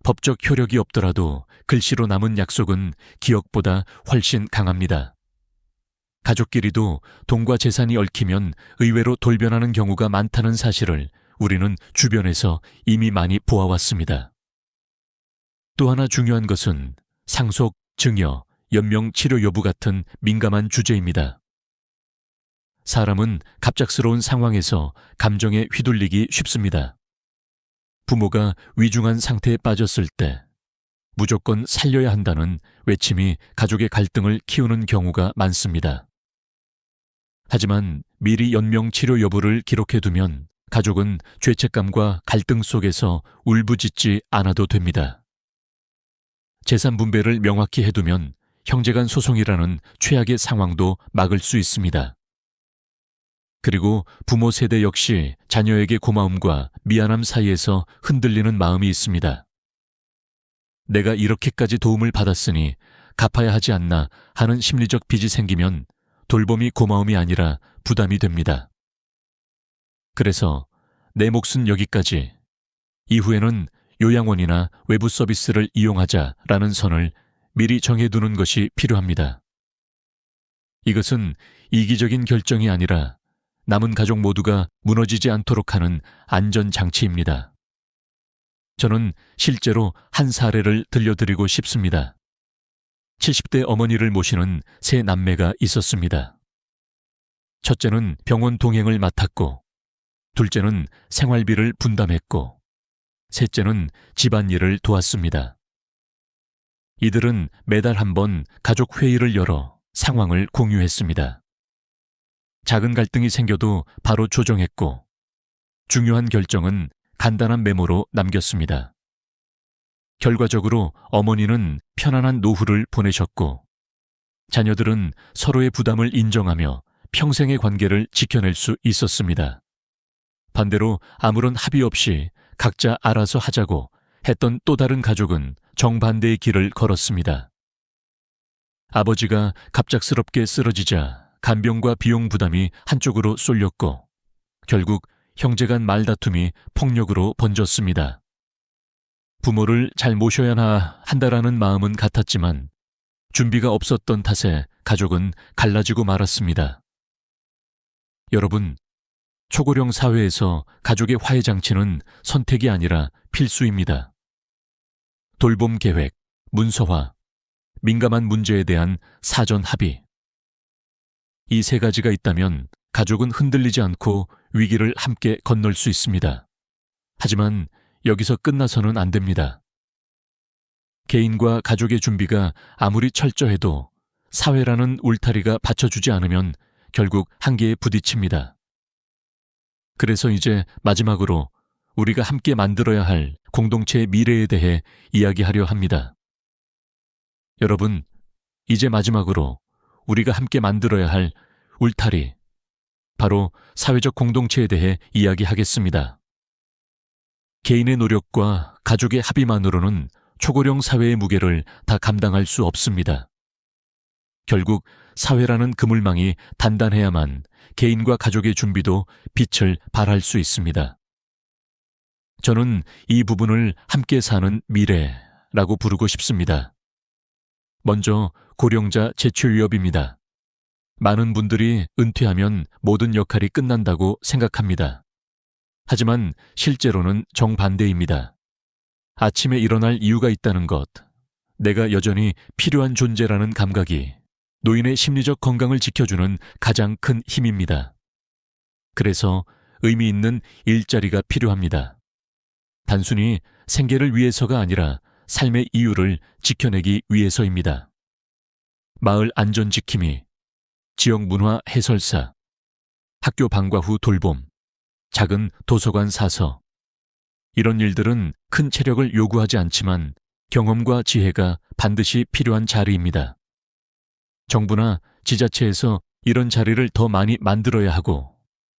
Speaker 1: 법적 효력이 없더라도 글씨로 남은 약속은 기억보다 훨씬 강합니다. 가족끼리도 돈과 재산이 얽히면 의외로 돌변하는 경우가 많다는 사실을 우리는 주변에서 이미 많이 보아왔습니다. 또 하나 중요한 것은 상속, 증여, 연명 치료 여부 같은 민감한 주제입니다. 사람은 갑작스러운 상황에서 감정에 휘둘리기 쉽습니다. 부모가 위중한 상태에 빠졌을 때, 무조건 살려야 한다는 외침이 가족의 갈등을 키우는 경우가 많습니다. 하지만 미리 연명 치료 여부를 기록해두면 가족은 죄책감과 갈등 속에서 울부짖지 않아도 됩니다. 재산 분배를 명확히 해두면 형제간 소송이라는 최악의 상황도 막을 수 있습니다. 그리고 부모 세대 역시 자녀에게 고마움과 미안함 사이에서 흔들리는 마음이 있습니다. 내가 이렇게까지 도움을 받았으니 갚아야 하지 않나 하는 심리적 빚이 생기면 돌봄이 고마움이 아니라 부담이 됩니다. 그래서 내 몫은 여기까지, 이후에는 요양원이나 외부 서비스를 이용하자라는 선을 미리 정해두는 것이 필요합니다. 이것은 이기적인 결정이 아니라 남은 가족 모두가 무너지지 않도록 하는 안전장치입니다. 저는 실제로 한 사례를 들려드리고 싶습니다. 70대 어머니를 모시는 세 남매가 있었습니다. 첫째는 병원 동행을 맡았고, 둘째는 생활비를 분담했고, 셋째는 집안일을 도왔습니다. 이들은 매달 한 번 가족 회의를 열어 상황을 공유했습니다. 작은 갈등이 생겨도 바로 조정했고, 중요한 결정은 간단한 메모로 남겼습니다. 결과적으로 어머니는 편안한 노후를 보내셨고, 자녀들은 서로의 부담을 인정하며 평생의 관계를 지켜낼 수 있었습니다. 반대로 아무런 합의 없이 각자 알아서 하자고 했던 또 다른 가족은 정반대의 길을 걸었습니다. 아버지가 갑작스럽게 쓰러지자 간병과 비용 부담이 한쪽으로 쏠렸고, 결국 형제 간 말다툼이 폭력으로 번졌습니다. 부모를 잘 모셔야 한다라는 마음은 같았지만 준비가 없었던 탓에 가족은 갈라지고 말았습니다. 여러분, 초고령 사회에서 가족의 화해 장치는 선택이 아니라 필수입니다. 돌봄 계획, 문서화, 민감한 문제에 대한 사전 합의. 이 세 가지가 있다면 가족은 흔들리지 않고 위기를 함께 건널 수 있습니다. 하지만 여기서 끝나서는 안 됩니다. 개인과 가족의 준비가 아무리 철저해도 사회라는 울타리가 받쳐주지 않으면 결국 한계에 부딪힙니다. 그래서 이제 마지막으로 우리가 함께 만들어야 할 공동체의 미래에 대해 이야기하려 합니다. 여러분, 이제 마지막으로 우리가 함께 만들어야 할 울타리, 바로 사회적 공동체에 대해 이야기하겠습니다. 개인의 노력과 가족의 합의만으로는 초고령 사회의 무게를 다 감당할 수 없습니다. 결국 사회라는 그물망이 단단해야만 개인과 가족의 준비도 빛을 발할 수 있습니다. 저는 이 부분을 함께 사는 미래라고 부르고 싶습니다. 먼저 고령자 재취 위협입니다. 많은 분들이 은퇴하면 모든 역할이 끝난다고 생각합니다. 하지만 실제로는 정반대입니다. 아침에 일어날 이유가 있다는 것, 내가 여전히 필요한 존재라는 감각이 노인의 심리적 건강을 지켜주는 가장 큰 힘입니다. 그래서 의미 있는 일자리가 필요합니다. 단순히 생계를 위해서가 아니라 삶의 이유를 지켜내기 위해서입니다. 마을 안전지킴이, 지역 문화 해설사, 학교 방과 후 돌봄, 작은 도서관 사서. 이런 일들은 큰 체력을 요구하지 않지만 경험과 지혜가 반드시 필요한 자리입니다. 정부나 지자체에서 이런 자리를 더 많이 만들어야 하고,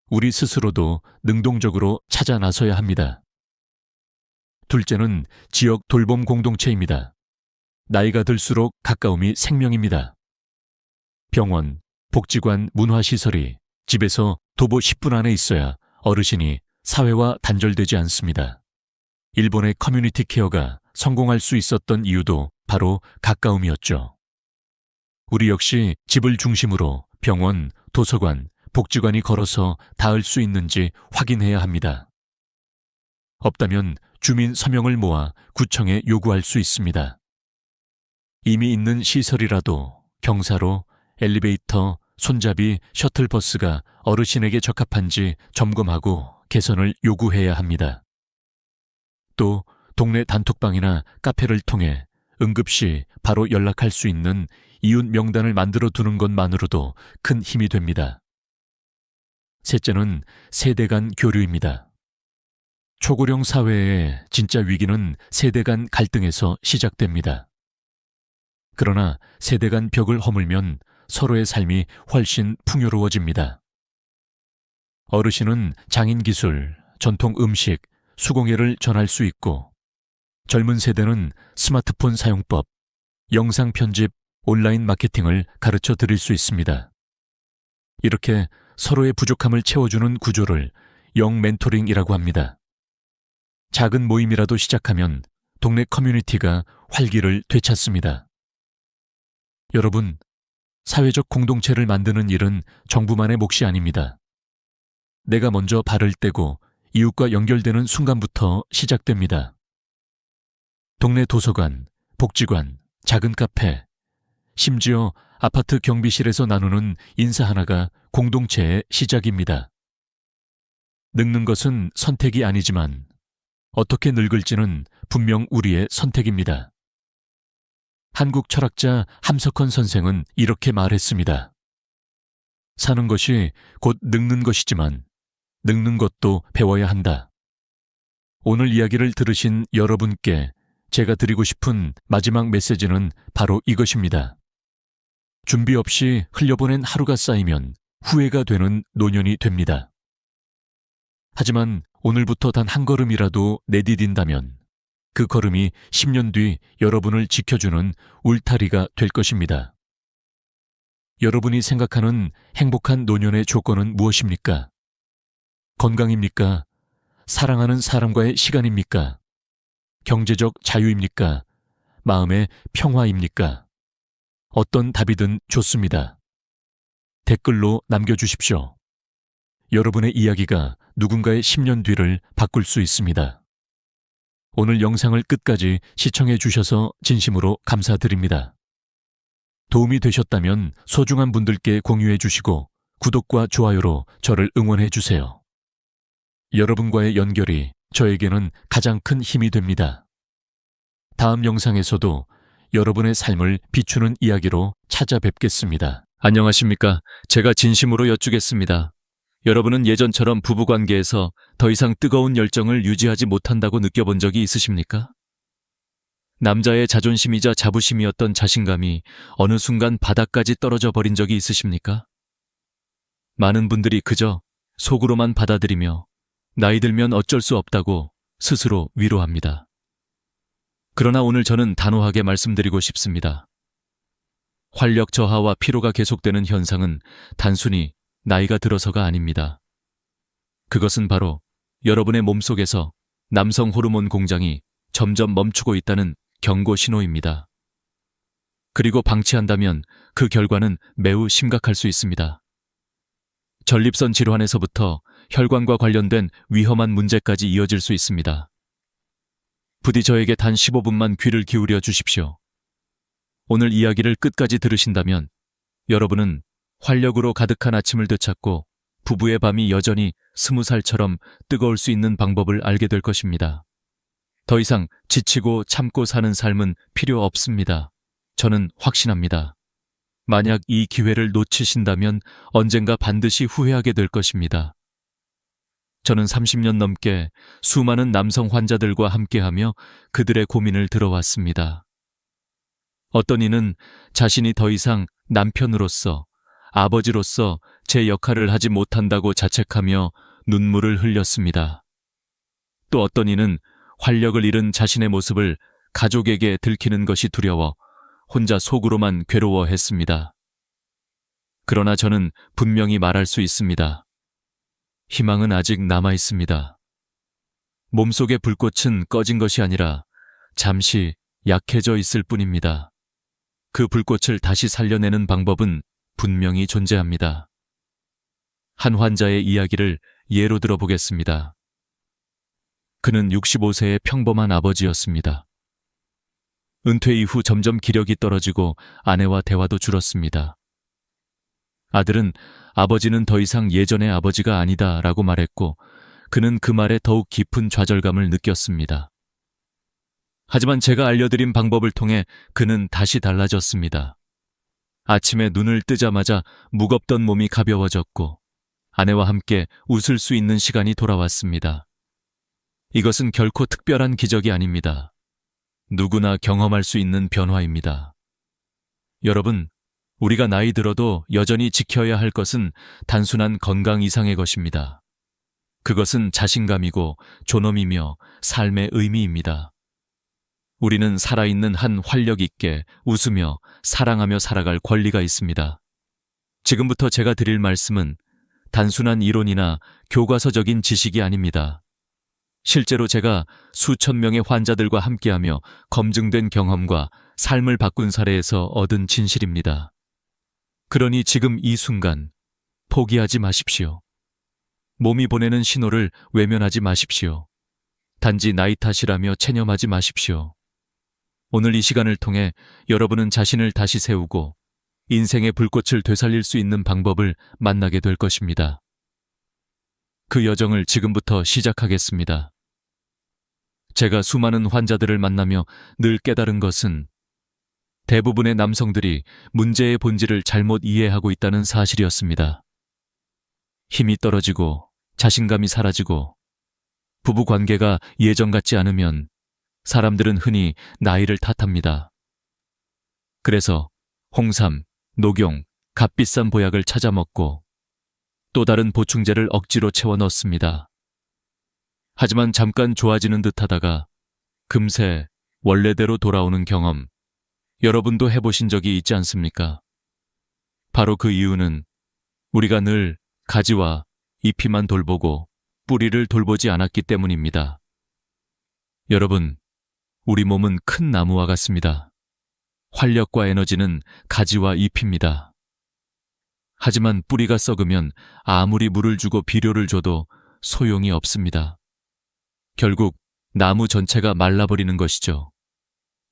Speaker 1: 우리 스스로도 능동적으로 찾아 나서야 합니다. 둘째는 지역 돌봄 공동체입니다. 나이가 들수록 가까움이 생명입니다. 병원, 복지관, 문화시설이 집에서 도보 10분 안에 있어야 어르신이 사회와 단절되지 않습니다. 일본의 커뮤니티 케어가 성공할 수 있었던 이유도 바로 가까움이었죠. 우리 역시 집을 중심으로 병원, 도서관, 복지관이 걸어서 닿을 수 있는지 확인해야 합니다. 없다면 주민 서명을 모아 구청에 요구할 수 있습니다. 이미 있는 시설이라도 경사로, 엘리베이터, 손잡이, 셔틀버스가 어르신에게 적합한지 점검하고 개선을 요구해야 합니다. 또 동네 단톡방이나 카페를 통해 응급시 바로 연락할 수 있는 이웃 명단을 만들어 두는 것만으로도 큰 힘이 됩니다. 셋째는 세대 간 교류입니다. 초고령 사회의 진짜 위기는 세대 간 갈등에서 시작됩니다. 그러나 세대 간 벽을 허물면 서로의 삶이 훨씬 풍요로워집니다. 어르신은 장인 기술, 전통 음식, 수공예를 전할 수 있고, 젊은 세대는 스마트폰 사용법, 영상 편집, 온라인 마케팅을 가르쳐 드릴 수 있습니다. 이렇게 서로의 부족함을 채워주는 구조를 영 멘토링이라고 합니다. 작은 모임이라도 시작하면 동네 커뮤니티가 활기를 되찾습니다. 여러분, 사회적 공동체를 만드는 일은 정부만의 몫이 아닙니다. 내가 먼저 발을 떼고 이웃과 연결되는 순간부터 시작됩니다. 동네 도서관, 복지관, 작은 카페, 심지어 아파트 경비실에서 나누는 인사 하나가 공동체의 시작입니다. 늙는 것은 선택이 아니지만 어떻게 늙을지는 분명 우리의 선택입니다. 한국 철학자 함석헌 선생은 이렇게 말했습니다. 사는 것이 곧 늙는 것이지만 늙는 것도 배워야 한다. 오늘 이야기를 들으신 여러분께 제가 드리고 싶은 마지막 메시지는 바로 이것입니다. 준비 없이 흘려보낸 하루가 쌓이면 후회가 되는 노년이 됩니다. 하지만 오늘부터 단 한 걸음이라도 내디딘다면 그 걸음이 10년 뒤 여러분을 지켜주는 울타리가 될 것입니다. 여러분이 생각하는 행복한 노년의 조건은 무엇입니까? 건강입니까? 사랑하는 사람과의 시간입니까? 경제적 자유입니까? 마음의 평화입니까? 어떤 답이든 좋습니다. 댓글로 남겨주십시오. 여러분의 이야기가 누군가의 10년 뒤를 바꿀 수 있습니다. 오늘 영상을 끝까지 시청해 주셔서 진심으로 감사드립니다. 도움이 되셨다면 소중한 분들께 공유해 주시고 구독과 좋아요로 저를 응원해 주세요. 여러분과의 연결이 저에게는 가장 큰 힘이 됩니다. 다음 영상에서도 여러분의 삶을 비추는 이야기로 찾아뵙겠습니다. 안녕하십니까? 제가 진심으로 여쭈겠습니다. 여러분은 예전처럼 부부관계에서 더 이상 뜨거운 열정을 유지하지 못한다고 느껴본 적이 있으십니까? 남자의 자존심이자 자부심이었던 자신감이 어느 순간 바닥까지 떨어져 버린 적이 있으십니까? 많은 분들이 그저 속으로만 받아들이며 나이 들면 어쩔 수 없다고 스스로 위로합니다. 그러나 오늘 저는 단호하게 말씀드리고 싶습니다. 활력 저하와 피로가 계속되는 현상은 단순히 나이가 들어서가 아닙니다. 그것은 바로 여러분의 몸속에서 남성 호르몬 공장이 점점 멈추고 있다는 경고 신호입니다. 그리고 방치한다면 그 결과는 매우 심각할 수 있습니다. 전립선 질환에서부터 혈관과 관련된 위험한 문제까지 이어질 수 있습니다. 부디 저에게 단 15분만 귀를 기울여 주십시오. 오늘 이야기를 끝까지 들으신다면 여러분은 활력으로 가득한 아침을 되찾고 부부의 밤이 여전히 20살처럼 뜨거울 수 있는 방법을 알게 될 것입니다. 더 이상 지치고 참고 사는 삶은 필요 없습니다. 저는 확신합니다. 만약 이 기회를 놓치신다면 언젠가 반드시 후회하게 될 것입니다. 저는 30년 넘게 수많은 남성 환자들과 함께하며 그들의 고민을 들어왔습니다. 어떤 이는 자신이 더 이상 남편으로서, 아버지로서 제 역할을 하지 못한다고 자책하며 눈물을 흘렸습니다. 또 어떤 이는 활력을 잃은 자신의 모습을 가족에게 들키는 것이 두려워 혼자 속으로만 괴로워했습니다. 그러나 저는 분명히 말할 수 있습니다. 희망은 아직 남아 있습니다. 몸속의 불꽃은 꺼진 것이 아니라 잠시 약해져 있을 뿐입니다. 그 불꽃을 다시 살려내는 방법은 분명히 존재합니다. 한 환자의 이야기를 예로 들어보겠습니다. 그는 65세의 평범한 아버지였습니다. 은퇴 이후 점점 기력이 떨어지고 아내와 대화도 줄었습니다. 아들은 아버지는 더 이상 예전의 아버지가 아니다 라고 말했고 그는 그 말에 더욱 깊은 좌절감을 느꼈습니다. 하지만 제가 알려드린 방법을 통해 그는 다시 달라졌습니다. 아침에 눈을 뜨자마자 무겁던 몸이 가벼워졌고 아내와 함께 웃을 수 있는 시간이 돌아왔습니다. 이것은 결코 특별한 기적이 아닙니다. 누구나 경험할 수 있는 변화입니다. 여러분, 우리가 나이 들어도 여전히 지켜야 할 것은 단순한 건강 이상의 것입니다. 그것은 자신감이고 존엄이며 삶의 의미입니다. 우리는 살아있는 한 활력 있게 웃으며 사랑하며 살아갈 권리가 있습니다. 지금부터 제가 드릴 말씀은 단순한 이론이나 교과서적인 지식이 아닙니다. 실제로 제가 수천 명의 환자들과 함께하며 검증된 경험과 삶을 바꾼 사례에서 얻은 진실입니다. 그러니 지금 이 순간 포기하지 마십시오. 몸이 보내는 신호를 외면하지 마십시오. 단지 나이 탓이라며 체념하지 마십시오. 오늘 이 시간을 통해 여러분은 자신을 다시 세우고 인생의 불꽃을 되살릴 수 있는 방법을 만나게 될 것입니다. 그 여정을 지금부터 시작하겠습니다. 제가 수많은 환자들을 만나며 늘 깨달은 것은 대부분의 남성들이 문제의 본질을 잘못 이해하고 있다는 사실이었습니다. 힘이 떨어지고 자신감이 사라지고 부부 관계가 예전 같지 않으면 사람들은 흔히 나이를 탓합니다. 그래서 홍삼, 녹용, 값비싼 보약을 찾아 먹고 또 다른 보충제를 억지로 채워 넣습니다. 하지만 잠깐 좋아지는 듯하다가 금세 원래대로 돌아오는 경험, 여러분도 해보신 적이 있지 않습니까? 바로 그 이유는 우리가 늘 가지와 잎이만 돌보고 뿌리를 돌보지 않았기 때문입니다. 여러분, 우리 몸은 큰 나무와 같습니다. 활력과 에너지는 가지와 잎입니다. 하지만 뿌리가 썩으면 아무리 물을 주고 비료를 줘도 소용이 없습니다. 결국 나무 전체가 말라버리는 것이죠.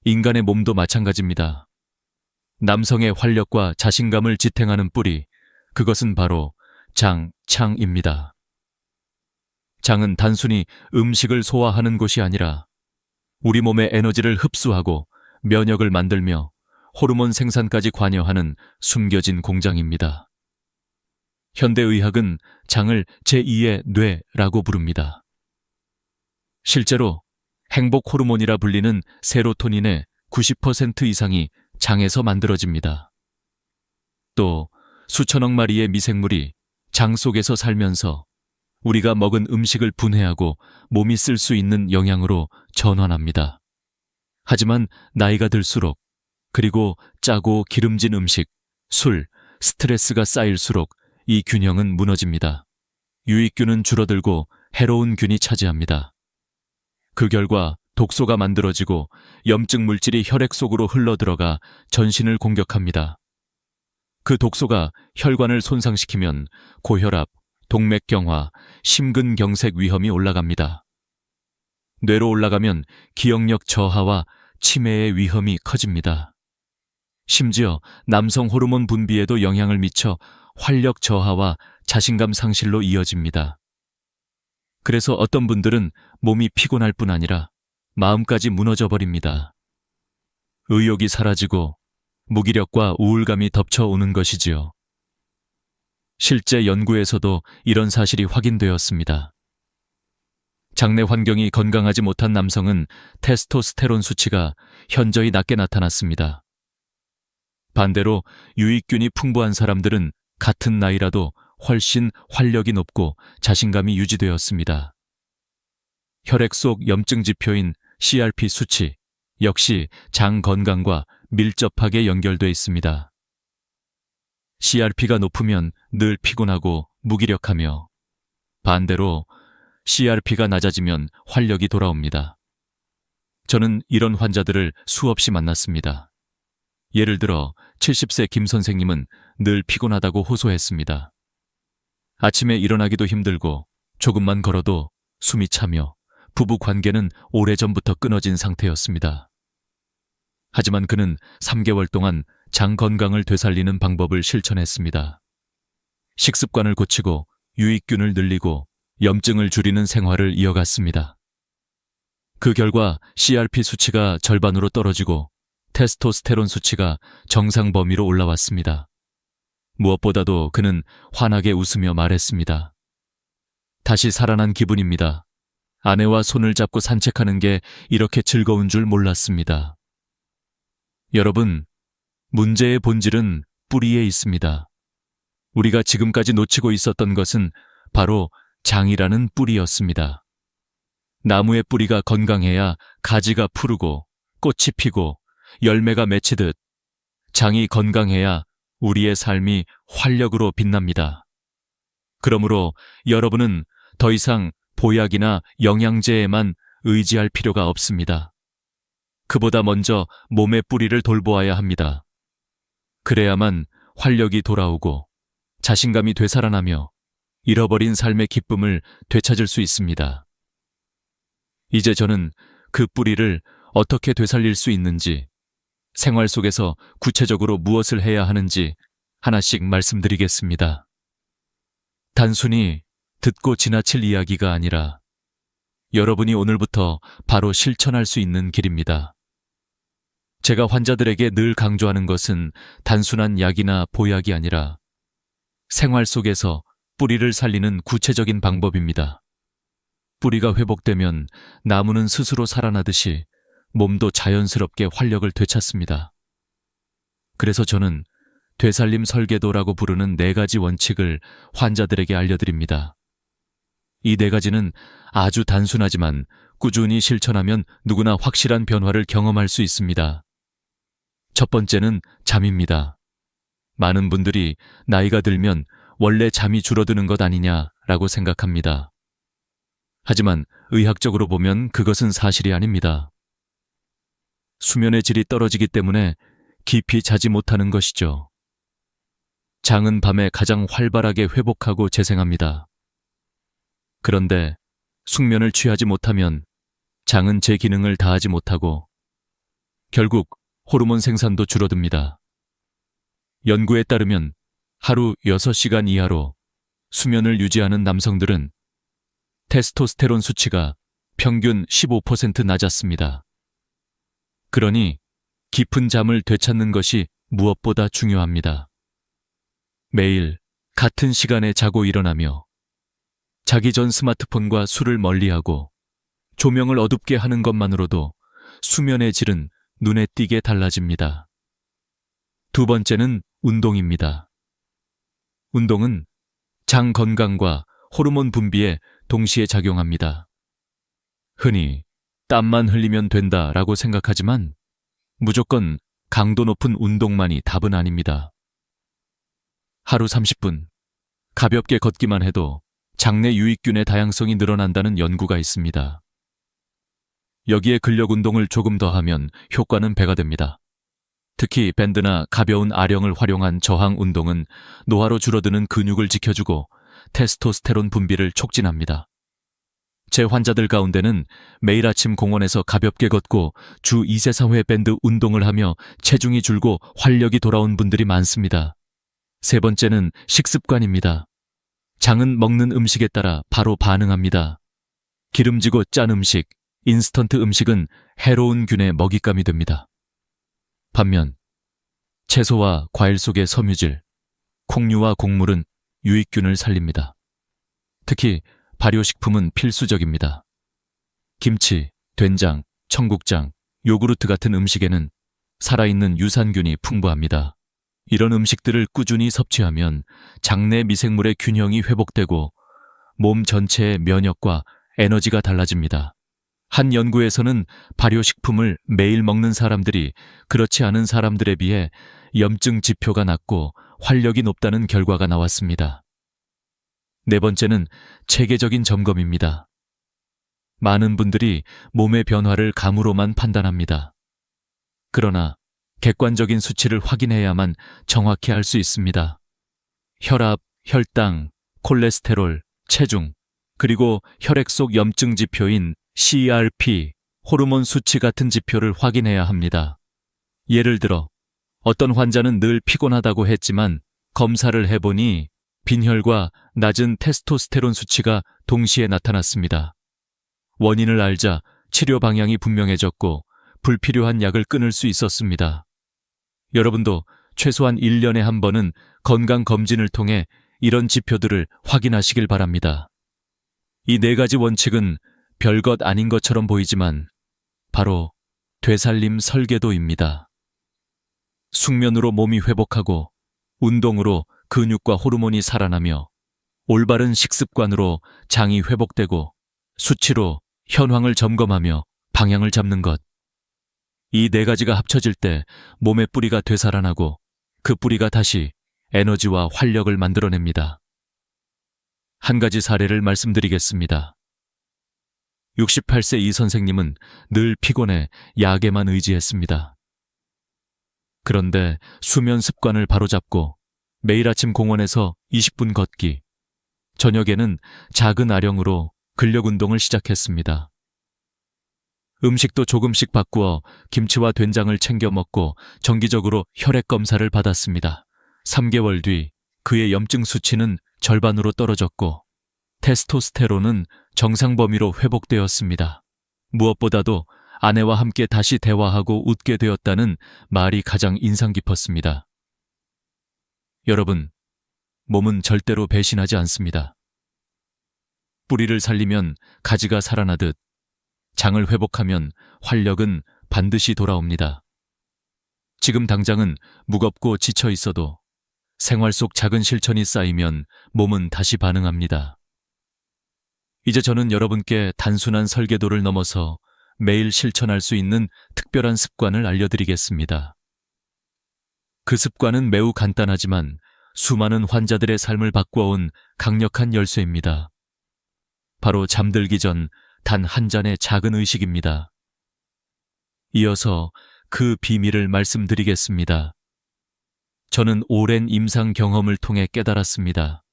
Speaker 1: 인간의 몸도 마찬가지입니다. 남성의 활력과 자신감을 지탱하는 뿌리, 그것은 바로 장, 창입니다. 장은 단순히 음식을 소화하는 곳이 아니라 우리 몸의 에너지를 흡수하고 면역을 만들며 호르몬 생산까지 관여하는 숨겨진 공장입니다. 현대의학은 장을 제2의 뇌라고 부릅니다. 실제로 행복 호르몬이라 불리는 세로토닌의 90% 이상이 장에서 만들어집니다. 또 수천억 마리의 미생물이 장 속에서 살면서 우리가 먹은 음식을 분해하고 몸이 쓸 수 있는 영양으로 전환합니다. 하지만 나이가 들수록 그리고 짜고 기름진 음식, 술, 스트레스가 쌓일수록 이 균형은 무너집니다. 유익균은 줄어들고 해로운 균이 차지합니다. 그 결과 독소가 만들어지고 염증 물질이 혈액 속으로 흘러들어가 전신을 공격합니다. 그 독소가 혈관을 손상시키면 고혈압, 동맥경화, 심근경색 위험이 올라갑니다. 뇌로 올라가면 기억력 저하와 치매의 위험이 커집니다. 심지어 남성 호르몬 분비에도 영향을 미쳐 활력 저하와 자신감 상실로 이어집니다. 그래서 어떤 분들은 몸이 피곤할 뿐 아니라 마음까지 무너져 버립니다. 의욕이 사라지고 무기력과 우울감이 덮쳐오는 것이지요. 실제 연구에서도 이런 사실이 확인되었습니다. 장내 환경이 건강하지 못한 남성은 테스토스테론 수치가 현저히 낮게 나타났습니다. 반대로 유익균이 풍부한 사람들은 같은 나이라도 훨씬 활력이 높고 자신감이 유지되었습니다. 혈액 속 염증 지표인 CRP 수치 역시 장 건강과 밀접하게 연결돼 있습니다. CRP가 높으면 늘 피곤하고 무기력하며 반대로 CRP가 낮아지면 활력이 돌아옵니다. 저는 이런 환자들을 수없이 만났습니다. 예를 들어 70세 김 선생님은 늘 피곤하다고 호소했습니다. 아침에 일어나기도 힘들고 조금만 걸어도 숨이 차며 부부 관계는 오래전부터 끊어진 상태였습니다. 하지만 그는 3개월 동안 장 건강을 되살리는 방법을 실천했습니다. 식습관을 고치고 유익균을 늘리고 염증을 줄이는 생활을 이어갔습니다. 그 결과 CRP 수치가 절반으로 떨어지고 테스토스테론 수치가 정상 범위로 올라왔습니다. 무엇보다도 그는 환하게 웃으며 말했습니다. 다시 살아난 기분입니다. 아내와 손을 잡고 산책하는 게 이렇게 즐거운 줄 몰랐습니다. 여러분, 문제의 본질은 뿌리에 있습니다. 우리가 지금까지 놓치고 있었던 것은 바로 장이라는 뿌리였습니다. 나무의 뿌리가 건강해야 가지가 푸르고 꽃이 피고 열매가 맺히듯 장이 건강해야 우리의 삶이 활력으로 빛납니다. 그러므로 여러분은 더 이상 보약이나 영양제에만 의지할 필요가 없습니다. 그보다 먼저 몸의 뿌리를 돌보아야 합니다. 그래야만 활력이 돌아오고 자신감이 되살아나며 잃어버린 삶의 기쁨을 되찾을 수 있습니다. 이제 저는 그 뿌리를 어떻게 되살릴 수 있는지, 생활 속에서 구체적으로 무엇을 해야 하는지 하나씩 말씀드리겠습니다. 단순히 듣고 지나칠 이야기가 아니라 여러분이 오늘부터 바로 실천할 수 있는 길입니다. 제가 환자들에게 늘 강조하는 것은 단순한 약이나 보약이 아니라 생활 속에서 뿌리를 살리는 구체적인 방법입니다. 뿌리가 회복되면 나무는 스스로 살아나듯이 몸도 자연스럽게 활력을 되찾습니다. 그래서 저는 되살림 설계도라고 부르는 4가지 원칙을 환자들에게 알려드립니다. 이 4가지는 아주 단순하지만 꾸준히 실천하면 누구나 확실한 변화를 경험할 수 있습니다. 첫 번째는 잠입니다. 많은 분들이 나이가 들면 원래 잠이 줄어드는 것 아니냐라고 생각합니다. 하지만 의학적으로 보면 그것은 사실이 아닙니다. 수면의 질이 떨어지기 때문에 깊이 자지 못하는 것이죠. 장은 밤에 가장 활발하게 회복하고 재생합니다. 그런데 숙면을 취하지 못하면 장은 제 기능을 다하지 못하고 결국 호르몬 생산도 줄어듭니다. 연구에 따르면 하루 6시간 이하로 수면을 유지하는 남성들은 테스토스테론 수치가 평균 15% 낮았습니다. 그러니 깊은 잠을 되찾는 것이 무엇보다 중요합니다. 매일 같은 시간에 자고 일어나며 자기 전 스마트폰과 술을 멀리하고 조명을 어둡게 하는 것만으로도 수면의 질은 눈에 띄게 달라집니다. 두 번째는 운동입니다. 운동은 장 건강과 호르몬 분비에 동시에 작용합니다. 흔히 땀만 흘리면 된다라고 생각하지만 무조건 강도 높은 운동만이 답은 아닙니다. 하루 30분 가볍게 걷기만 해도 장내 유익균의 다양성이 늘어난다는 연구가 있습니다. 여기에 근력 운동을 조금 더 하면 효과는 배가 됩니다. 특히 밴드나 가벼운 아령을 활용한 저항 운동은 노화로 줄어드는 근육을 지켜주고 테스토스테론 분비를 촉진합니다. 제 환자들 가운데는 매일 아침 공원에서 가볍게 걷고 주 2세 4회 밴드 운동을 하며 체중이 줄고 활력이 돌아온 분들이 많습니다. 세 번째는 식습관입니다. 장은 먹는 음식에 따라 바로 반응합니다. 기름지고 짠 음식, 인스턴트 음식은 해로운 균의 먹잇감이 됩니다. 반면 채소와 과일 속의 섬유질, 콩류와 곡물은 유익균을 살립니다. 특히 발효식품은 필수적입니다. 김치, 된장, 청국장, 요구르트 같은 음식에는 살아있는 유산균이 풍부합니다. 이런 음식들을 꾸준히 섭취하면 장내 미생물의 균형이 회복되고 몸 전체의 면역과 에너지가 달라집니다. 한 연구에서는 발효식품을 매일 먹는 사람들이 그렇지 않은 사람들에 비해 염증 지표가 낮고 활력이 높다는 결과가 나왔습니다. 네 번째는 체계적인 점검입니다. 많은 분들이 몸의 변화를 감으로만 판단합니다. 그러나 객관적인 수치를 확인해야만 정확히 알 수 있습니다. 혈압, 혈당, 콜레스테롤, 체중, 그리고 혈액 속 염증 지표인 CRP, 호르몬 수치 같은 지표를 확인해야 합니다. 예를 들어 어떤 환자는 늘 피곤하다고 했지만 검사를 해보니 빈혈과 낮은 테스토스테론 수치가 동시에 나타났습니다. 원인을 알자 치료 방향이 분명해졌고 불필요한 약을 끊을 수 있었습니다. 여러분도 최소한 1년에 한 번은 건강검진을 통해 이런 지표들을 확인하시길 바랍니다. 이 4가지 원칙은 별것 아닌 것처럼 보이지만 바로 되살림 설계도입니다. 숙면으로 몸이 회복하고 운동으로 근육과 호르몬이 살아나며 올바른 식습관으로 장이 회복되고 수치로 현황을 점검하며 방향을 잡는 것. 이 4가지가 합쳐질 때 몸의 뿌리가 되살아나고 그 뿌리가 다시 에너지와 활력을 만들어냅니다. 한 가지 사례를 말씀드리겠습니다. 68세 이 선생님은 늘 피곤해 약에만 의지했습니다. 그런데 수면 습관을 바로잡고 매일 아침 공원에서 20분 걷기, 저녁에는 작은 아령으로 근력 운동을 시작했습니다. 음식도 조금씩 바꾸어 김치와 된장을 챙겨 먹고 정기적으로 혈액 검사를 받았습니다. 3개월 뒤 그의 염증 수치는 절반으로 떨어졌고 테스토스테론은 정상 범위로 회복되었습니다. 무엇보다도 아내와 함께 다시 대화하고 웃게 되었다는 말이 가장 인상 깊었습니다. 여러분, 몸은 절대로 배신하지 않습니다. 뿌리를 살리면 가지가 살아나듯 장을 회복하면 활력은 반드시 돌아옵니다. 지금 당장은 무겁고 지쳐 있어도 생활 속 작은 실천이 쌓이면 몸은 다시 반응합니다. 이제 저는 여러분께 단순한 설계도를 넘어서 매일 실천할 수 있는 특별한 습관을 알려드리겠습니다. 그 습관은 매우 간단하지만 수많은 환자들의 삶을 바꾸어온 강력한 열쇠입니다. 바로 잠들기 전 단 한 잔의 작은 의식입니다. 이어서 그 비밀을 말씀드리겠습니다. 저는 오랜 임상 경험을 통해 깨달았습니다.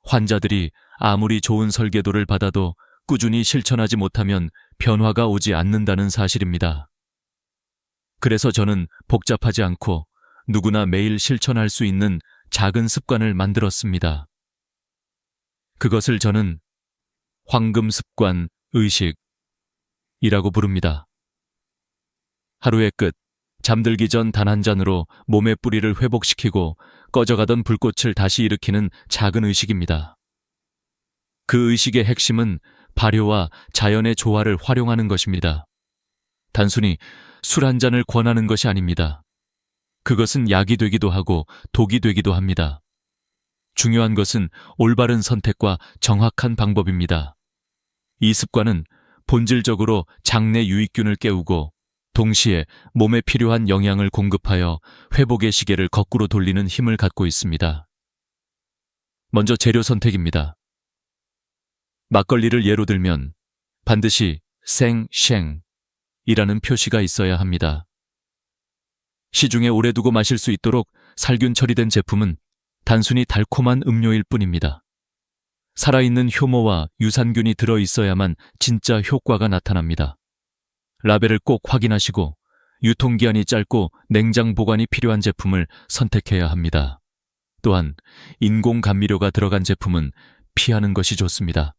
Speaker 1: 환자들이 아무리 좋은 설계도를 받아도 꾸준히 실천하지 못하면 변화가 오지 않는다는 사실입니다. 그래서 저는 복잡하지 않고 누구나 매일 실천할 수 있는 작은 습관을 만들었습니다. 그것을 저는 황금 습관 의식이라고 부릅니다. 하루의 끝, 잠들기 전 단 한 잔으로 몸의 뿌리를 회복시키고 꺼져가던 불꽃을 다시 일으키는 작은 의식입니다. 그 의식의 핵심은 발효와 자연의 조화를 활용하는 것입니다. 단순히 술 한 잔을 권하는 것이 아닙니다. 그것은 약이 되기도 하고 독이 되기도 합니다. 중요한 것은 올바른 선택과 정확한 방법입니다. 이 습관은 본질적으로 장내 유익균을 깨우고 동시에 몸에 필요한 영양을 공급하여 회복의 시계를 거꾸로 돌리는 힘을 갖고 있습니다. 먼저 재료 선택입니다. 막걸리를 예로 들면 반드시 생쉥이라는 표시가 있어야 합니다. 시중에 오래 두고 마실 수 있도록 살균 처리된 제품은 단순히 달콤한 음료일 뿐입니다. 살아있는 효모와 유산균이 들어있어야만 진짜 효과가 나타납니다. 라벨을 꼭 확인하시고 유통기한이 짧고 냉장 보관이 필요한 제품을 선택해야 합니다. 또한 인공 감미료가 들어간 제품은 피하는 것이 좋습니다.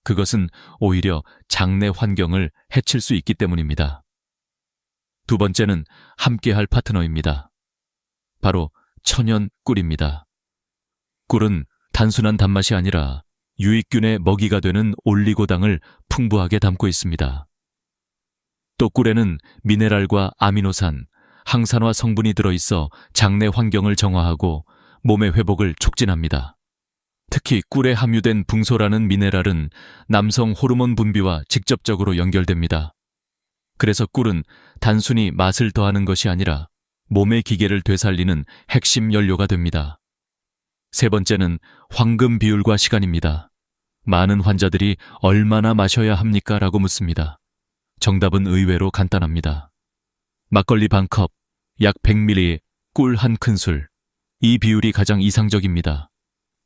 Speaker 1: 그것은 오히려 장내 환경을 해칠 수 있기 때문입니다. 두 번째는 함께할 파트너입니다. 바로 천연 꿀입니다. 꿀은 단순한 단맛이 아니라 유익균의 먹이가 되는 올리고당을 풍부하게 담고 있습니다. 또 꿀에는 미네랄과 아미노산, 항산화 성분이 들어있어 장내 환경을 정화하고 몸의 회복을 촉진합니다. 특히 꿀에 함유된 붕소라는 미네랄은 남성 호르몬 분비와 직접적으로 연결됩니다. 그래서 꿀은 단순히 맛을 더하는 것이 아니라 몸의 기계를 되살리는 핵심 연료가 됩니다. 세 번째는 황금 비율과 시간입니다. 많은 환자들이 얼마나 마셔야 합니까? 라고 묻습니다. 정답은 의외로 간단합니다. 막걸리 반컵, 약 100ml, 꿀 한 큰술. 이 비율이 가장 이상적입니다.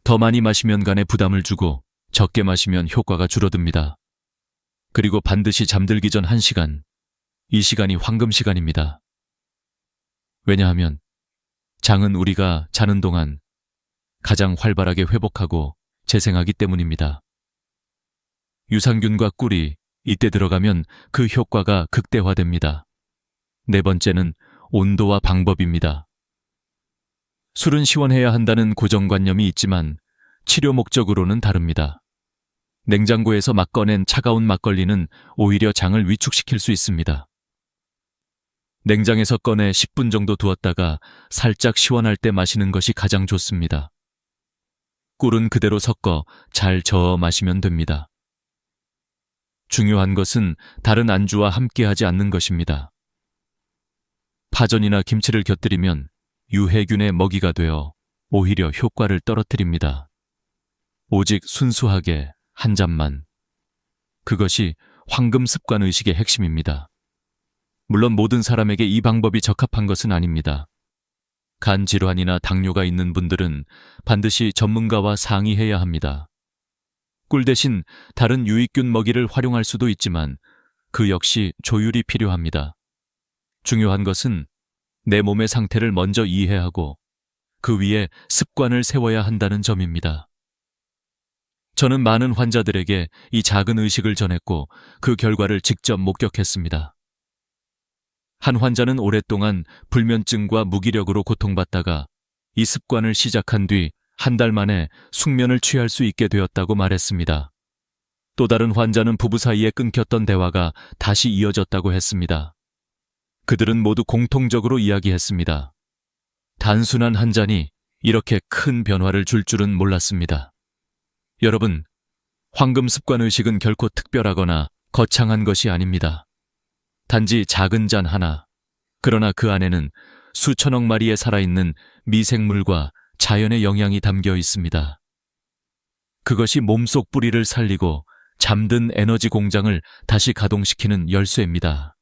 Speaker 1: 더 많이 마시면 간에 부담을 주고 적게 마시면 효과가 줄어듭니다. 그리고 반드시 잠들기 전 1시간. 이 시간이 황금 시간입니다. 왜냐하면 장은 우리가 자는 동안 가장 활발하게 회복하고 재생하기 때문입니다. 유산균과 꿀이 이때 들어가면 그 효과가 극대화됩니다. 네 번째는 온도와 방법입니다. 술은 시원해야 한다는 고정관념이 있지만 치료 목적으로는 다릅니다. 냉장고에서 막 꺼낸 차가운 막걸리는 오히려 장을 위축시킬 수 있습니다. 냉장에서 꺼내 10분 정도 두었다가 살짝 시원할 때 마시는 것이 가장 좋습니다. 꿀은 그대로 섞어 잘 저어 마시면 됩니다. 중요한 것은 다른 안주와 함께하지 않는 것입니다. 파전이나 김치를 곁들이면 유해균의 먹이가 되어 오히려 효과를 떨어뜨립니다. 오직 순수하게 한 잔만. 그것이 황금 습관 의식의 핵심입니다. 물론 모든 사람에게 이 방법이 적합한 것은 아닙니다. 간 질환이나 당뇨가 있는 분들은 반드시 전문가와 상의해야 합니다. 꿀 대신 다른 유익균 먹이를 활용할 수도 있지만 그 역시 조율이 필요합니다. 중요한 것은 내 몸의 상태를 먼저 이해하고 그 위에 습관을 세워야 한다는 점입니다. 저는 많은 환자들에게 이 작은 의식을 전했고 그 결과를 직접 목격했습니다. 한 환자는 오랫동안 불면증과 무기력으로 고통받다가 이 습관을 시작한 뒤 한 달 만에 숙면을 취할 수 있게 되었다고 말했습니다. 또 다른 환자는 부부 사이에 끊겼던 대화가 다시 이어졌다고 했습니다. 그들은 모두 공통적으로 이야기했습니다. 단순한 한 잔이 이렇게 큰 변화를 줄 줄은 몰랐습니다. 여러분, 황금 습관 의식은 결코 특별하거나 거창한 것이 아닙니다. 단지 작은 잔 하나, 그러나 그 안에는 수천억 마리의 살아있는 미생물과 자연의 영양이 담겨 있습니다. 그것이 몸속 뿌리를 살리고 잠든 에너지 공장을 다시 가동시키는 열쇠입니다.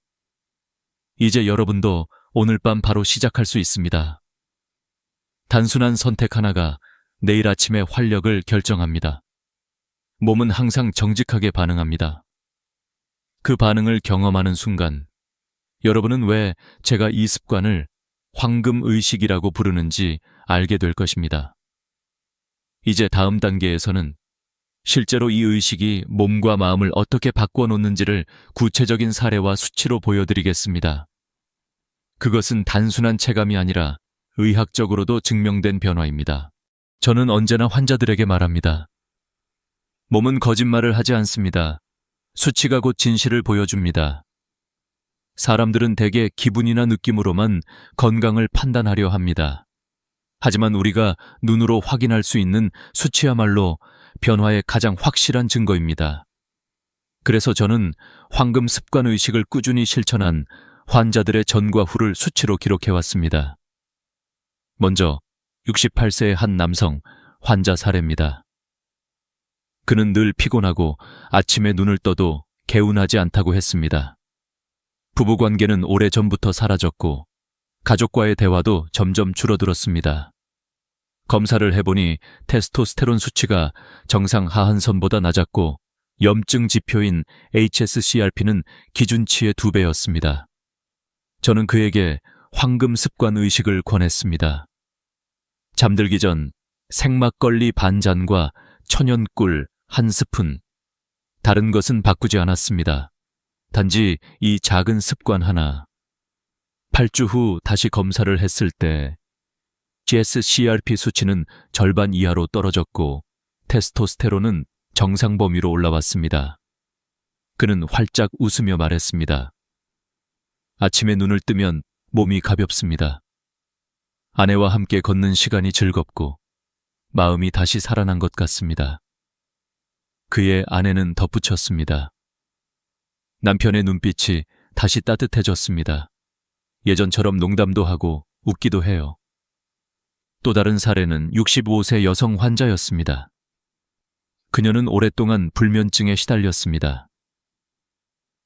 Speaker 1: 이제 여러분도 오늘 밤 바로 시작할 수 있습니다. 단순한 선택 하나가 내일 아침의 활력을 결정합니다. 몸은 항상 정직하게 반응합니다. 그 반응을 경험하는 순간 여러분은 왜 제가 이 습관을 황금 의식이라고 부르는지 알게 될 것입니다. 이제 다음 단계에서는 실제로 이 의식이 몸과 마음을 어떻게 바꿔놓는지를 구체적인 사례와 수치로 보여드리겠습니다. 그것은 단순한 체감이 아니라 의학적으로도 증명된 변화입니다. 저는 언제나 환자들에게 말합니다. 몸은 거짓말을 하지 않습니다. 수치가 곧 진실을 보여줍니다. 사람들은 대개 기분이나 느낌으로만 건강을 판단하려 합니다. 하지만 우리가 눈으로 확인할 수 있는 수치야말로 변화의 가장 확실한 증거입니다. 그래서 저는 황금 습관 의식을 꾸준히 실천한 환자들의 전과 후를 수치로 기록해왔습니다. 먼저 68세의 한 남성 환자 사례입니다. 그는 늘 피곤하고 아침에 눈을 떠도 개운하지 않다고 했습니다. 부부관계는 오래전부터 사라졌고 가족과의 대화도 점점 줄어들었습니다. 검사를 해보니 테스토스테론 수치가 정상 하한선보다 낮았고 염증 지표인 HSCRP는 기준치의 2배였습니다. 저는 그에게 황금 습관 의식을 권했습니다. 잠들기 전 생막걸리 반 잔과 천연꿀 한 스푼, 다른 것은 바꾸지 않았습니다. 단지 이 작은 습관 하나. 8주 후 다시 검사를 했을 때 HSCRP 수치는 절반 이하로 떨어졌고 테스토스테론은 정상 범위로 올라왔습니다. 그는 활짝 웃으며 말했습니다. 아침에 눈을 뜨면 몸이 가볍습니다. 아내와 함께 걷는 시간이 즐겁고 마음이 다시 살아난 것 같습니다. 그의 아내는 덧붙였습니다. 남편의 눈빛이 다시 따뜻해졌습니다. 예전처럼 농담도 하고 웃기도 해요. 또 다른 사례는 65세 여성 환자였습니다. 그녀는 오랫동안 불면증에 시달렸습니다.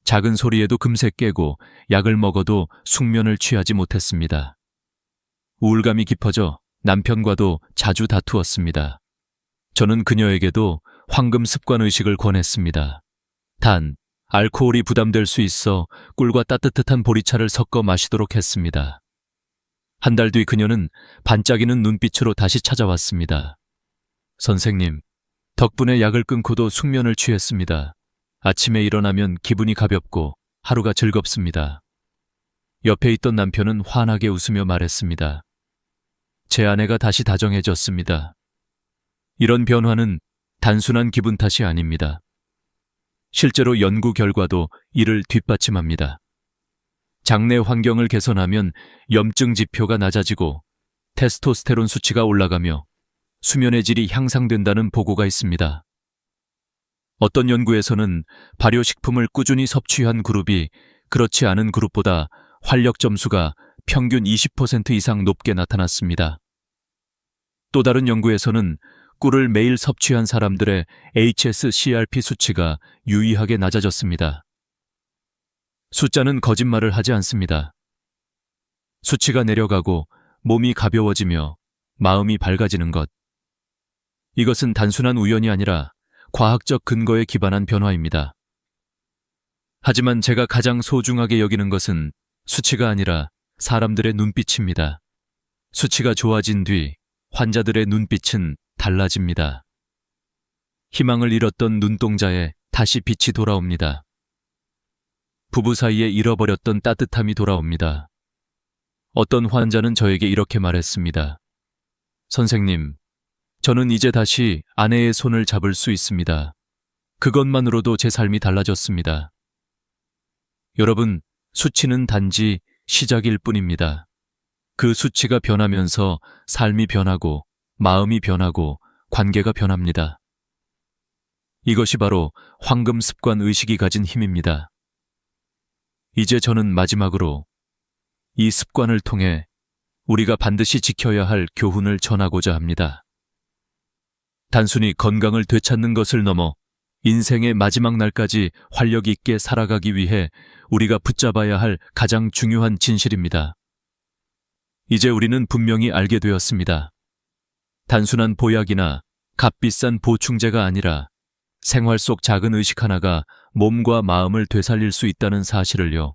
Speaker 1: 작은 소리에도 금세 깨고 약을 먹어도 숙면을 취하지 못했습니다. 우울감이 깊어져 남편과도 자주 다투었습니다. 저는 그녀에게도 황금 습관 의식을 권했습니다. 단, 알코올이 부담될 수 있어 꿀과 따뜻한 보리차를 섞어 마시도록 했습니다. 한 달 뒤 그녀는 반짝이는 눈빛으로 다시 찾아왔습니다. 선생님, 덕분에 약을 끊고도 숙면을 취했습니다. 아침에 일어나면 기분이 가볍고 하루가 즐겁습니다. 옆에 있던 남편은 환하게 웃으며 말했습니다. 제 아내가 다시 다정해졌습니다. 이런 변화는 단순한 기분 탓이 아닙니다. 실제로 연구 결과도 이를 뒷받침합니다. 장내 환경을 개선하면 염증 지표가 낮아지고 테스토스테론 수치가 올라가며 수면의 질이 향상된다는 보고가 있습니다. 어떤 연구에서는 발효식품을 꾸준히 섭취한 그룹이 그렇지 않은 그룹보다 활력 점수가 평균 20% 이상 높게 나타났습니다. 또 다른 연구에서는 꿀을 매일 섭취한 사람들의 HSCRP 수치가 유의하게 낮아졌습니다. 숫자는 거짓말을 하지 않습니다. 수치가 내려가고 몸이 가벼워지며 마음이 밝아지는 것. 이것은 단순한 우연이 아니라 과학적 근거에 기반한 변화입니다. 하지만 제가 가장 소중하게 여기는 것은 수치가 아니라 사람들의 눈빛입니다. 수치가 좋아진 뒤 환자들의 눈빛은 달라집니다. 희망을 잃었던 눈동자에 다시 빛이 돌아옵니다. 부부 사이에 잃어버렸던 따뜻함이 돌아옵니다. 어떤 환자는 저에게 이렇게 말했습니다. 선생님, 저는 이제 다시 아내의 손을 잡을 수 있습니다. 그것만으로도 제 삶이 달라졌습니다. 여러분, 수치는 단지 시작일 뿐입니다. 그 수치가 변하면서 삶이 변하고 마음이 변하고 관계가 변합니다. 이것이 바로 황금 습관 의식이 가진 힘입니다. 이제 저는 마지막으로 이 습관을 통해 우리가 반드시 지켜야 할 교훈을 전하고자 합니다. 단순히 건강을 되찾는 것을 넘어 인생의 마지막 날까지 활력 있게 살아가기 위해 우리가 붙잡아야 할 가장 중요한 진실입니다. 이제 우리는 분명히 알게 되었습니다. 단순한 보약이나 값비싼 보충제가 아니라 생활 속 작은 의식 하나가 몸과 마음을 되살릴 수 있다는 사실을요.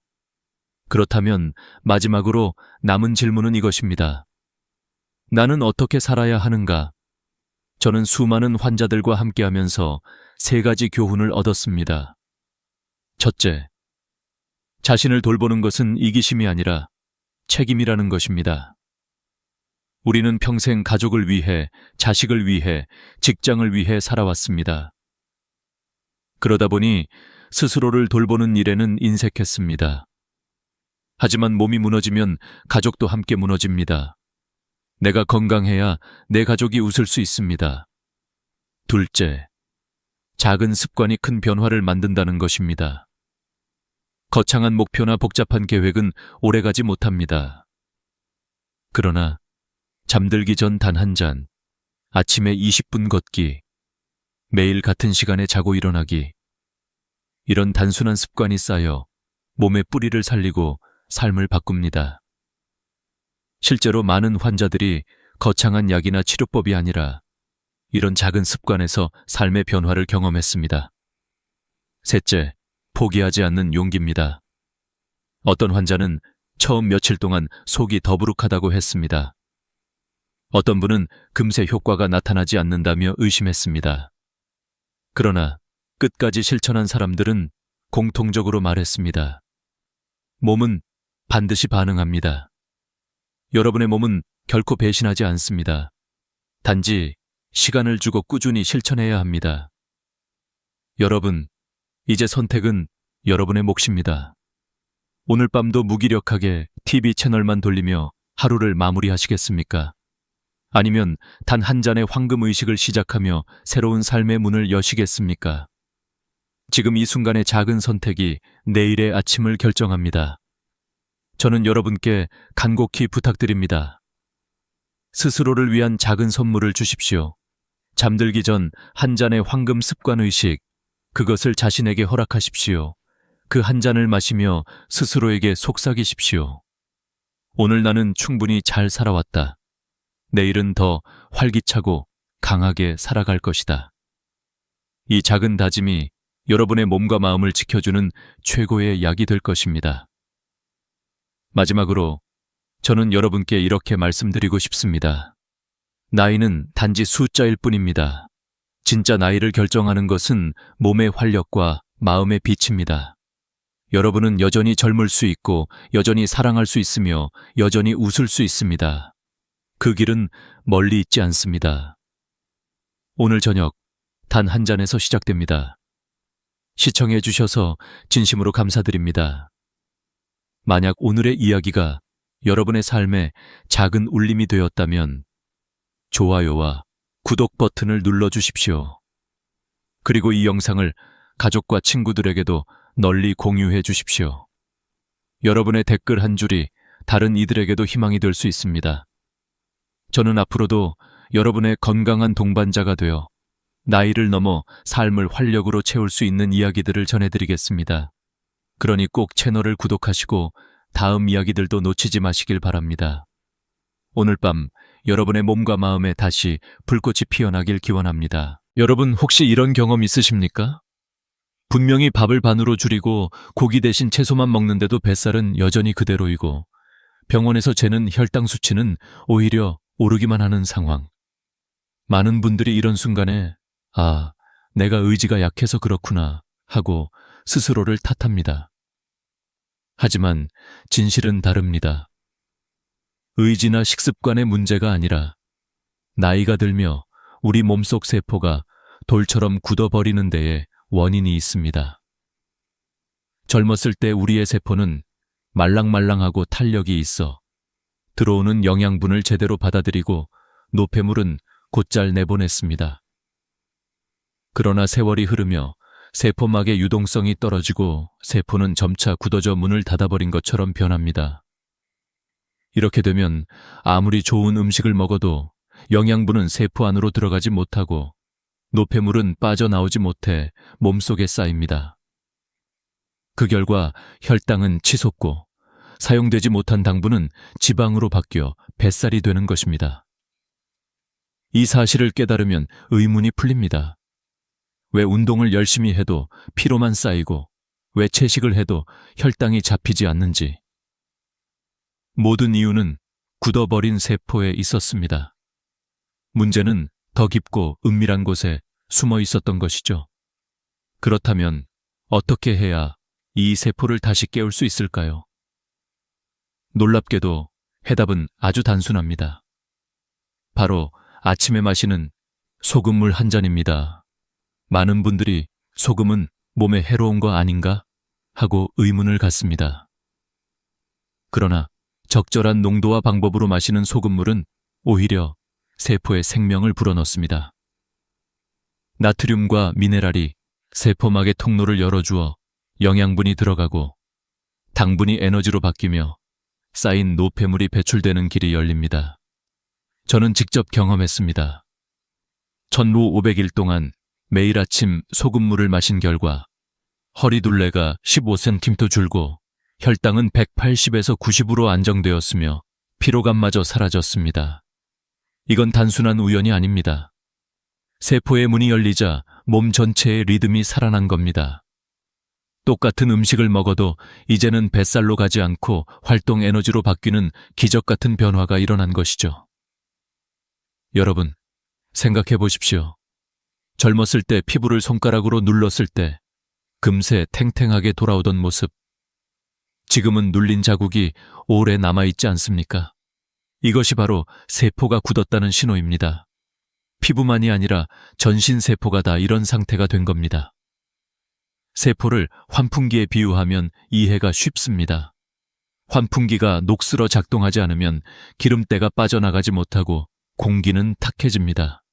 Speaker 1: 그렇다면 마지막으로 남은 질문은 이것입니다. 나는 어떻게 살아야 하는가? 저는 수많은 환자들과 함께하면서 3가지 교훈을 얻었습니다. 첫째, 자신을 돌보는 것은 이기심이 아니라 책임이라는 것입니다. 우리는 평생 가족을 위해, 자식을 위해, 직장을 위해 살아왔습니다. 그러다 보니 스스로를 돌보는 일에는 인색했습니다. 하지만 몸이 무너지면 가족도 함께 무너집니다. 내가 건강해야 내 가족이 웃을 수 있습니다. 둘째, 작은 습관이 큰 변화를 만든다는 것입니다. 거창한 목표나 복잡한 계획은 오래가지 못합니다. 그러나 잠들기 전 단 한 잔, 아침에 20분 걷기, 매일 같은 시간에 자고 일어나기, 이런 단순한 습관이 쌓여 몸의 뿌리를 살리고 삶을 바꿉니다. 실제로 많은 환자들이 거창한 약이나 치료법이 아니라 이런 작은 습관에서 삶의 변화를 경험했습니다. 셋째, 포기하지 않는 용기입니다. 어떤 환자는 처음 며칠 동안 속이 더부룩하다고 했습니다. 어떤 분은 금세 효과가 나타나지 않는다며 의심했습니다. 그러나 끝까지 실천한 사람들은 공통적으로 말했습니다. 몸은 반드시 반응합니다. 여러분의 몸은 결코 배신하지 않습니다. 단지 시간을 주고 꾸준히 실천해야 합니다. 여러분, 이제 선택은 여러분의 몫입니다. 오늘 밤도 무기력하게 TV 채널만 돌리며 하루를 마무리하시겠습니까? 아니면 단 한 잔의 황금 의식을 시작하며 새로운 삶의 문을 여시겠습니까? 지금 이 순간의 작은 선택이 내일의 아침을 결정합니다. 저는 여러분께 간곡히 부탁드립니다. 스스로를 위한 작은 선물을 주십시오. 잠들기 전 한 잔의 황금 습관 의식, 그것을 자신에게 허락하십시오. 그 한 잔을 마시며 스스로에게 속삭이십시오. 오늘 나는 충분히 잘 살아왔다. 내일은 더 활기차고 강하게 살아갈 것이다. 이 작은 다짐이 여러분의 몸과 마음을 지켜주는 최고의 약이 될 것입니다. 마지막으로 저는 여러분께 이렇게 말씀드리고 싶습니다. 나이는 단지 숫자일 뿐입니다. 진짜 나이를 결정하는 것은 몸의 활력과 마음의 빛입니다. 여러분은 여전히 젊을 수 있고 여전히 사랑할 수 있으며 여전히 웃을 수 있습니다. 그 길은 멀리 있지 않습니다. 오늘 저녁 단 한 잔에서 시작됩니다. 시청해 주셔서 진심으로 감사드립니다. 만약 오늘의 이야기가 여러분의 삶에 작은 울림이 되었다면 좋아요와 구독 버튼을 눌러주십시오. 그리고 이 영상을 가족과 친구들에게도 널리 공유해 주십시오. 여러분의 댓글 한 줄이 다른 이들에게도 희망이 될 수 있습니다. 저는 앞으로도 여러분의 건강한 동반자가 되어 나이를 넘어 삶을 활력으로 채울 수 있는 이야기들을 전해드리겠습니다. 그러니 꼭 채널을 구독하시고 다음 이야기들도 놓치지 마시길 바랍니다. 오늘 밤 여러분의 몸과 마음에 다시 불꽃이 피어나길 기원합니다. 여러분 혹시 이런 경험 있으십니까? 분명히 밥을 반으로 줄이고 고기 대신 채소만 먹는데도 뱃살은 여전히 그대로이고 병원에서 재는 혈당 수치는 오히려 오르기만 하는 상황. 많은 분들이 이런 순간에 내가 의지가 약해서 그렇구나 하고 스스로를 탓합니다. 하지만 진실은 다릅니다. 의지나 식습관의 문제가 아니라 나이가 들며 우리 몸속 세포가 돌처럼 굳어버리는 데에 원인이 있습니다. 젊었을 때 우리의 세포는 말랑말랑하고 탄력이 있어 들어오는 영양분을 제대로 받아들이고 노폐물은 곧잘 내보냈습니다. 그러나 세월이 흐르며 세포막의 유동성이 떨어지고 세포는 점차 굳어져 문을 닫아버린 것처럼 변합니다. 이렇게 되면 아무리 좋은 음식을 먹어도 영양분은 세포 안으로 들어가지 못하고 노폐물은 빠져나오지 못해 몸속에 쌓입니다. 그 결과 혈당은 치솟고 사용되지 못한 당분은 지방으로 바뀌어 뱃살이 되는 것입니다. 이 사실을 깨달으면 의문이 풀립니다. 왜 운동을 열심히 해도 피로만 쌓이고 왜 채식을 해도 혈당이 잡히지 않는지. 모든 이유는 굳어버린 세포에 있었습니다. 문제는 더 깊고 은밀한 곳에 숨어 있었던 것이죠. 그렇다면 어떻게 해야 이 세포를 다시 깨울 수 있을까요? 놀랍게도 해답은 아주 단순합니다. 바로 아침에 마시는 소금물 한 잔입니다. 많은 분들이 소금은 몸에 해로운 거 아닌가 하고 의문을 갖습니다. 그러나 적절한 농도와 방법으로 마시는 소금물은 오히려 세포에 생명을 불어넣습니다. 나트륨과 미네랄이 세포막의 통로를 열어주어 영양분이 들어가고 당분이 에너지로 바뀌며 쌓인 노폐물이 배출되는 길이 열립니다. 저는 직접 경험했습니다. 1500일 동안 매일 아침 소금물을 마신 결과 허리둘레가 15cm 줄고 혈당은 180에서 90으로 안정되었으며 피로감마저 사라졌습니다. 이건 단순한 우연이 아닙니다. 세포의 문이 열리자 몸 전체의 리듬이 살아난 겁니다. 똑같은 음식을 먹어도 이제는 뱃살로 가지 않고 활동 에너지로 바뀌는 기적 같은 변화가 일어난 것이죠. 여러분, 생각해 보십시오. 젊었을 때 피부를 손가락으로 눌렀을 때 금세 탱탱하게 돌아오던 모습. 지금은 눌린 자국이 오래 남아있지 않습니까? 이것이 바로 세포가 굳었다는 신호입니다. 피부만이 아니라 전신 세포가 다 이런 상태가 된 겁니다. 세포를 환풍기에 비유하면 이해가 쉽습니다. 환풍기가 녹슬어 작동하지 않으면 기름때가 빠져나가지 못하고 공기는 탁해집니다.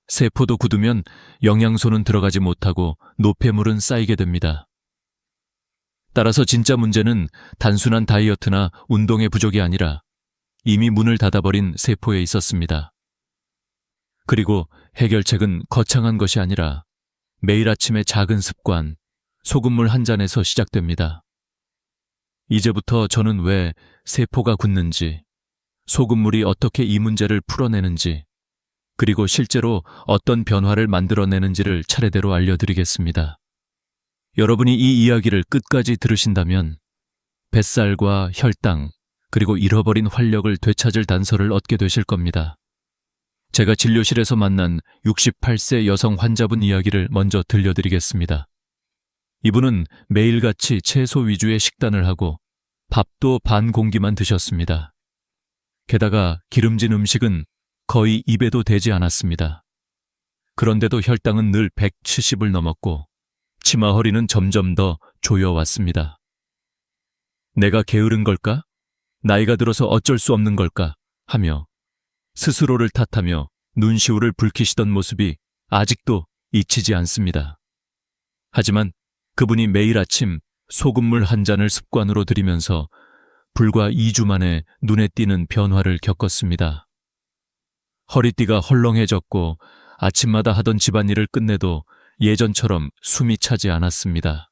Speaker 1: 세포도 굳으면 영양소는 들어가지 못하고 노폐물은 쌓이게 됩니다. 따라서 진짜 문제는 단순한 다이어트나 운동의 부족이 아니라 이미 문을 닫아버린 세포에 있었습니다. 그리고 해결책은 거창한 것이 아니라 매일 아침의 작은 습관, 소금물 한 잔에서 시작됩니다. 이제부터 저는 왜 세포가 굳는지, 소금물이 어떻게 이 문제를 풀어내는지, 그리고 실제로 어떤 변화를 만들어내는지를 차례대로 알려드리겠습니다. 여러분이 이 이야기를 끝까지 들으신다면 뱃살과 혈당, 그리고 잃어버린 활력을 되찾을 단서를 얻게 되실 겁니다. 제가 진료실에서 만난 68세 여성 환자분 이야기를 먼저 들려드리겠습니다. 이분은 매일같이 채소 위주의 식단을 하고 밥도 반 공기만 드셨습니다. 게다가 기름진 음식은 거의 입에도 대지 않았습니다. 그런데도 혈당은 늘 170을 넘었고 치마 허리는 점점 더 조여왔습니다. 내가 게으른 걸까? 나이가 들어서 어쩔 수 없는 걸까? 하며 스스로를 탓하며 눈시울을 붉히시던 모습이 아직도 잊히지 않습니다. 하지만 그분이 매일 아침 소금물 한 잔을 습관으로 들이면서 불과 2주 만에 눈에 띄는 변화를 겪었습니다. 허리띠가 헐렁해졌고 아침마다 하던 집안일을 끝내도 예전처럼 숨이 차지 않았습니다.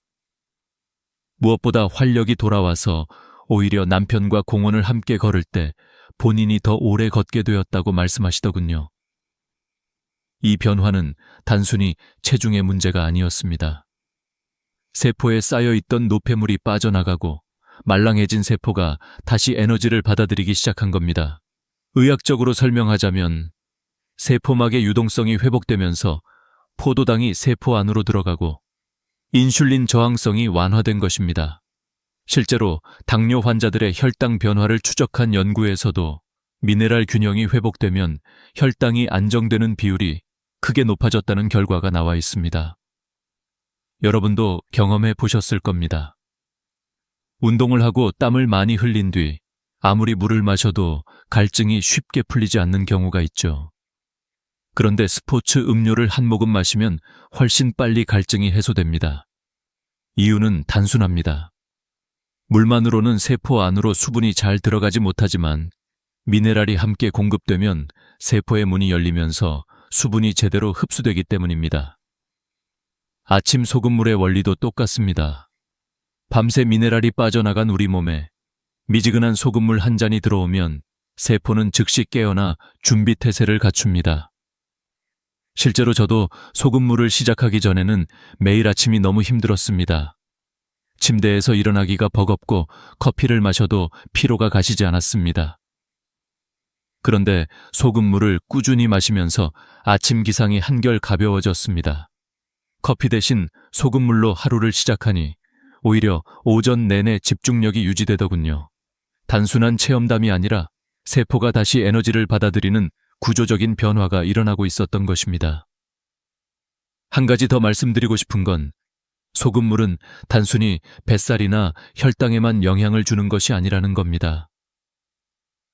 Speaker 1: 무엇보다 활력이 돌아와서 오히려 남편과 공원을 함께 걸을 때 본인이 더 오래 걷게 되었다고 말씀하시더군요. 이 변화는 단순히 체중의 문제가 아니었습니다. 세포에 쌓여있던 노폐물이 빠져나가고 말랑해진 세포가 다시 에너지를 받아들이기 시작한 겁니다. 의학적으로 설명하자면 세포막의 유동성이 회복되면서 포도당이 세포 안으로 들어가고 인슐린 저항성이 완화된 것입니다. 실제로 당뇨 환자들의 혈당 변화를 추적한 연구에서도 미네랄 균형이 회복되면 혈당이 안정되는 비율이 크게 높아졌다는 결과가 나와 있습니다. 여러분도 경험해 보셨을 겁니다. 운동을 하고 땀을 많이 흘린 뒤 아무리 물을 마셔도 갈증이 쉽게 풀리지 않는 경우가 있죠. 그런데 스포츠 음료를 한 모금 마시면 훨씬 빨리 갈증이 해소됩니다. 이유는 단순합니다. 물만으로는 세포 안으로 수분이 잘 들어가지 못하지만 미네랄이 함께 공급되면 세포의 문이 열리면서 수분이 제대로 흡수되기 때문입니다. 아침 소금물의 원리도 똑같습니다. 밤새 미네랄이 빠져나간 우리 몸에 미지근한 소금물 한 잔이 들어오면 세포는 즉시 깨어나 준비 태세를 갖춥니다. 실제로 저도 소금물을 시작하기 전에는 매일 아침이 너무 힘들었습니다. 침대에서 일어나기가 버겁고 커피를 마셔도 피로가 가시지 않았습니다. 그런데 소금물을 꾸준히 마시면서 아침 기상이 한결 가벼워졌습니다. 커피 대신 소금물로 하루를 시작하니 오히려 오전 내내 집중력이 유지되더군요. 단순한 체험담이 아니라 세포가 다시 에너지를 받아들이는 구조적인 변화가 일어나고 있었던 것입니다. 한 가지 더 말씀드리고 싶은 건 소금물은 단순히 뱃살이나 혈당에만 영향을 주는 것이 아니라는 겁니다.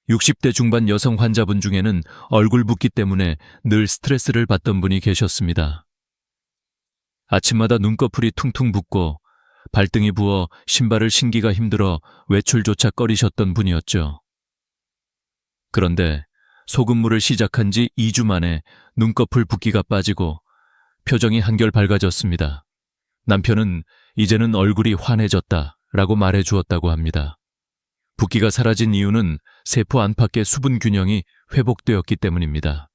Speaker 1: 60대 중반 여성 환자분 중에는 얼굴 붓기 때문에 늘 스트레스를 받던 분이 계셨습니다. 아침마다 눈꺼풀이 퉁퉁 붓고 발등이 부어 신발을 신기가 힘들어 외출조차 꺼리셨던 분이었죠. 그런데 소금물을 시작한 지 2주 만에 눈꺼풀 붓기가 빠지고 표정이 한결 밝아졌습니다. 남편은 이제는 얼굴이 환해졌다라고 말해 주었다고 합니다. 붓기가 사라진 이유는 세포 안팎의 수분 균형이 회복되었기 때문입니다.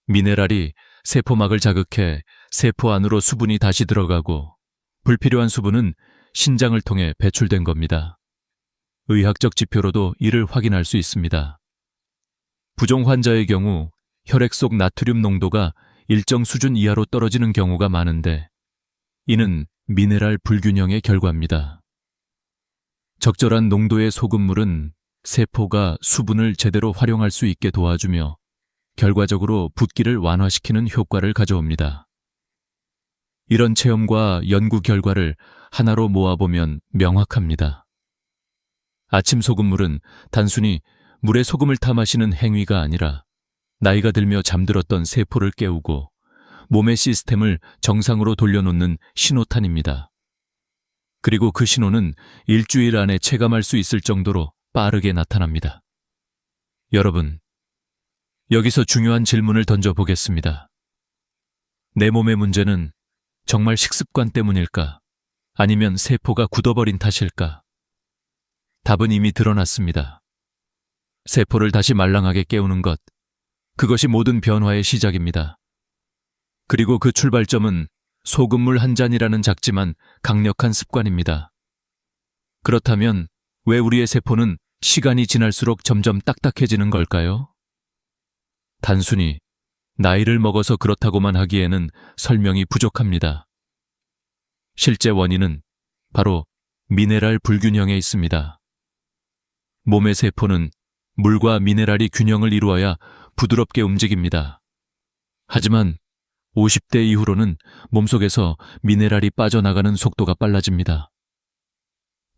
Speaker 1: 미네랄이 세포막을 자극해 세포 안으로 수분이 다시 들어가고 불필요한 수분은 신장을 통해 배출된 겁니다. 의학적 지표로도 이를 확인할 수 있습니다. 부종 환자의 경우 혈액 속 나트륨 농도가 일정 수준 이하로 떨어지는 경우가 많은데 이는 미네랄 불균형의 결과입니다. 적절한 농도의 소금물은 세포가 수분을 제대로 활용할 수 있게 도와주며 결과적으로 붓기를 완화시키는 효과를 가져옵니다. 이런 체험과 연구 결과를 하나로 모아보면 명확합니다. 아침 소금물은 단순히 물에 소금을 타 마시는 행위가 아니라 나이가 들며 잠들었던 세포를 깨우고 몸의 시스템을 정상으로 돌려놓는 신호탄입니다. 그리고 그 신호는 일주일 안에 체감할 수 있을 정도로 빠르게 나타납니다. 여러분, 여기서 중요한 질문을 던져보겠습니다. 내 몸의 문제는 정말 식습관 때문일까? 아니면 세포가 굳어버린 탓일까? 답은 이미 드러났습니다. 세포를 다시 말랑하게 깨우는 것, 그것이 모든 변화의 시작입니다. 그리고 그 출발점은 소금물 한 잔이라는 작지만 강력한 습관입니다. 그렇다면 왜 우리의 세포는 시간이 지날수록 점점 딱딱해지는 걸까요? 단순히 나이를 먹어서 그렇다고만 하기에는 설명이 부족합니다. 실제 원인은 바로 미네랄 불균형에 있습니다. 몸의 세포는 물과 미네랄이 균형을 이루어야 부드럽게 움직입니다. 하지만 50대 이후로는 몸속에서 미네랄이 빠져나가는 속도가 빨라집니다.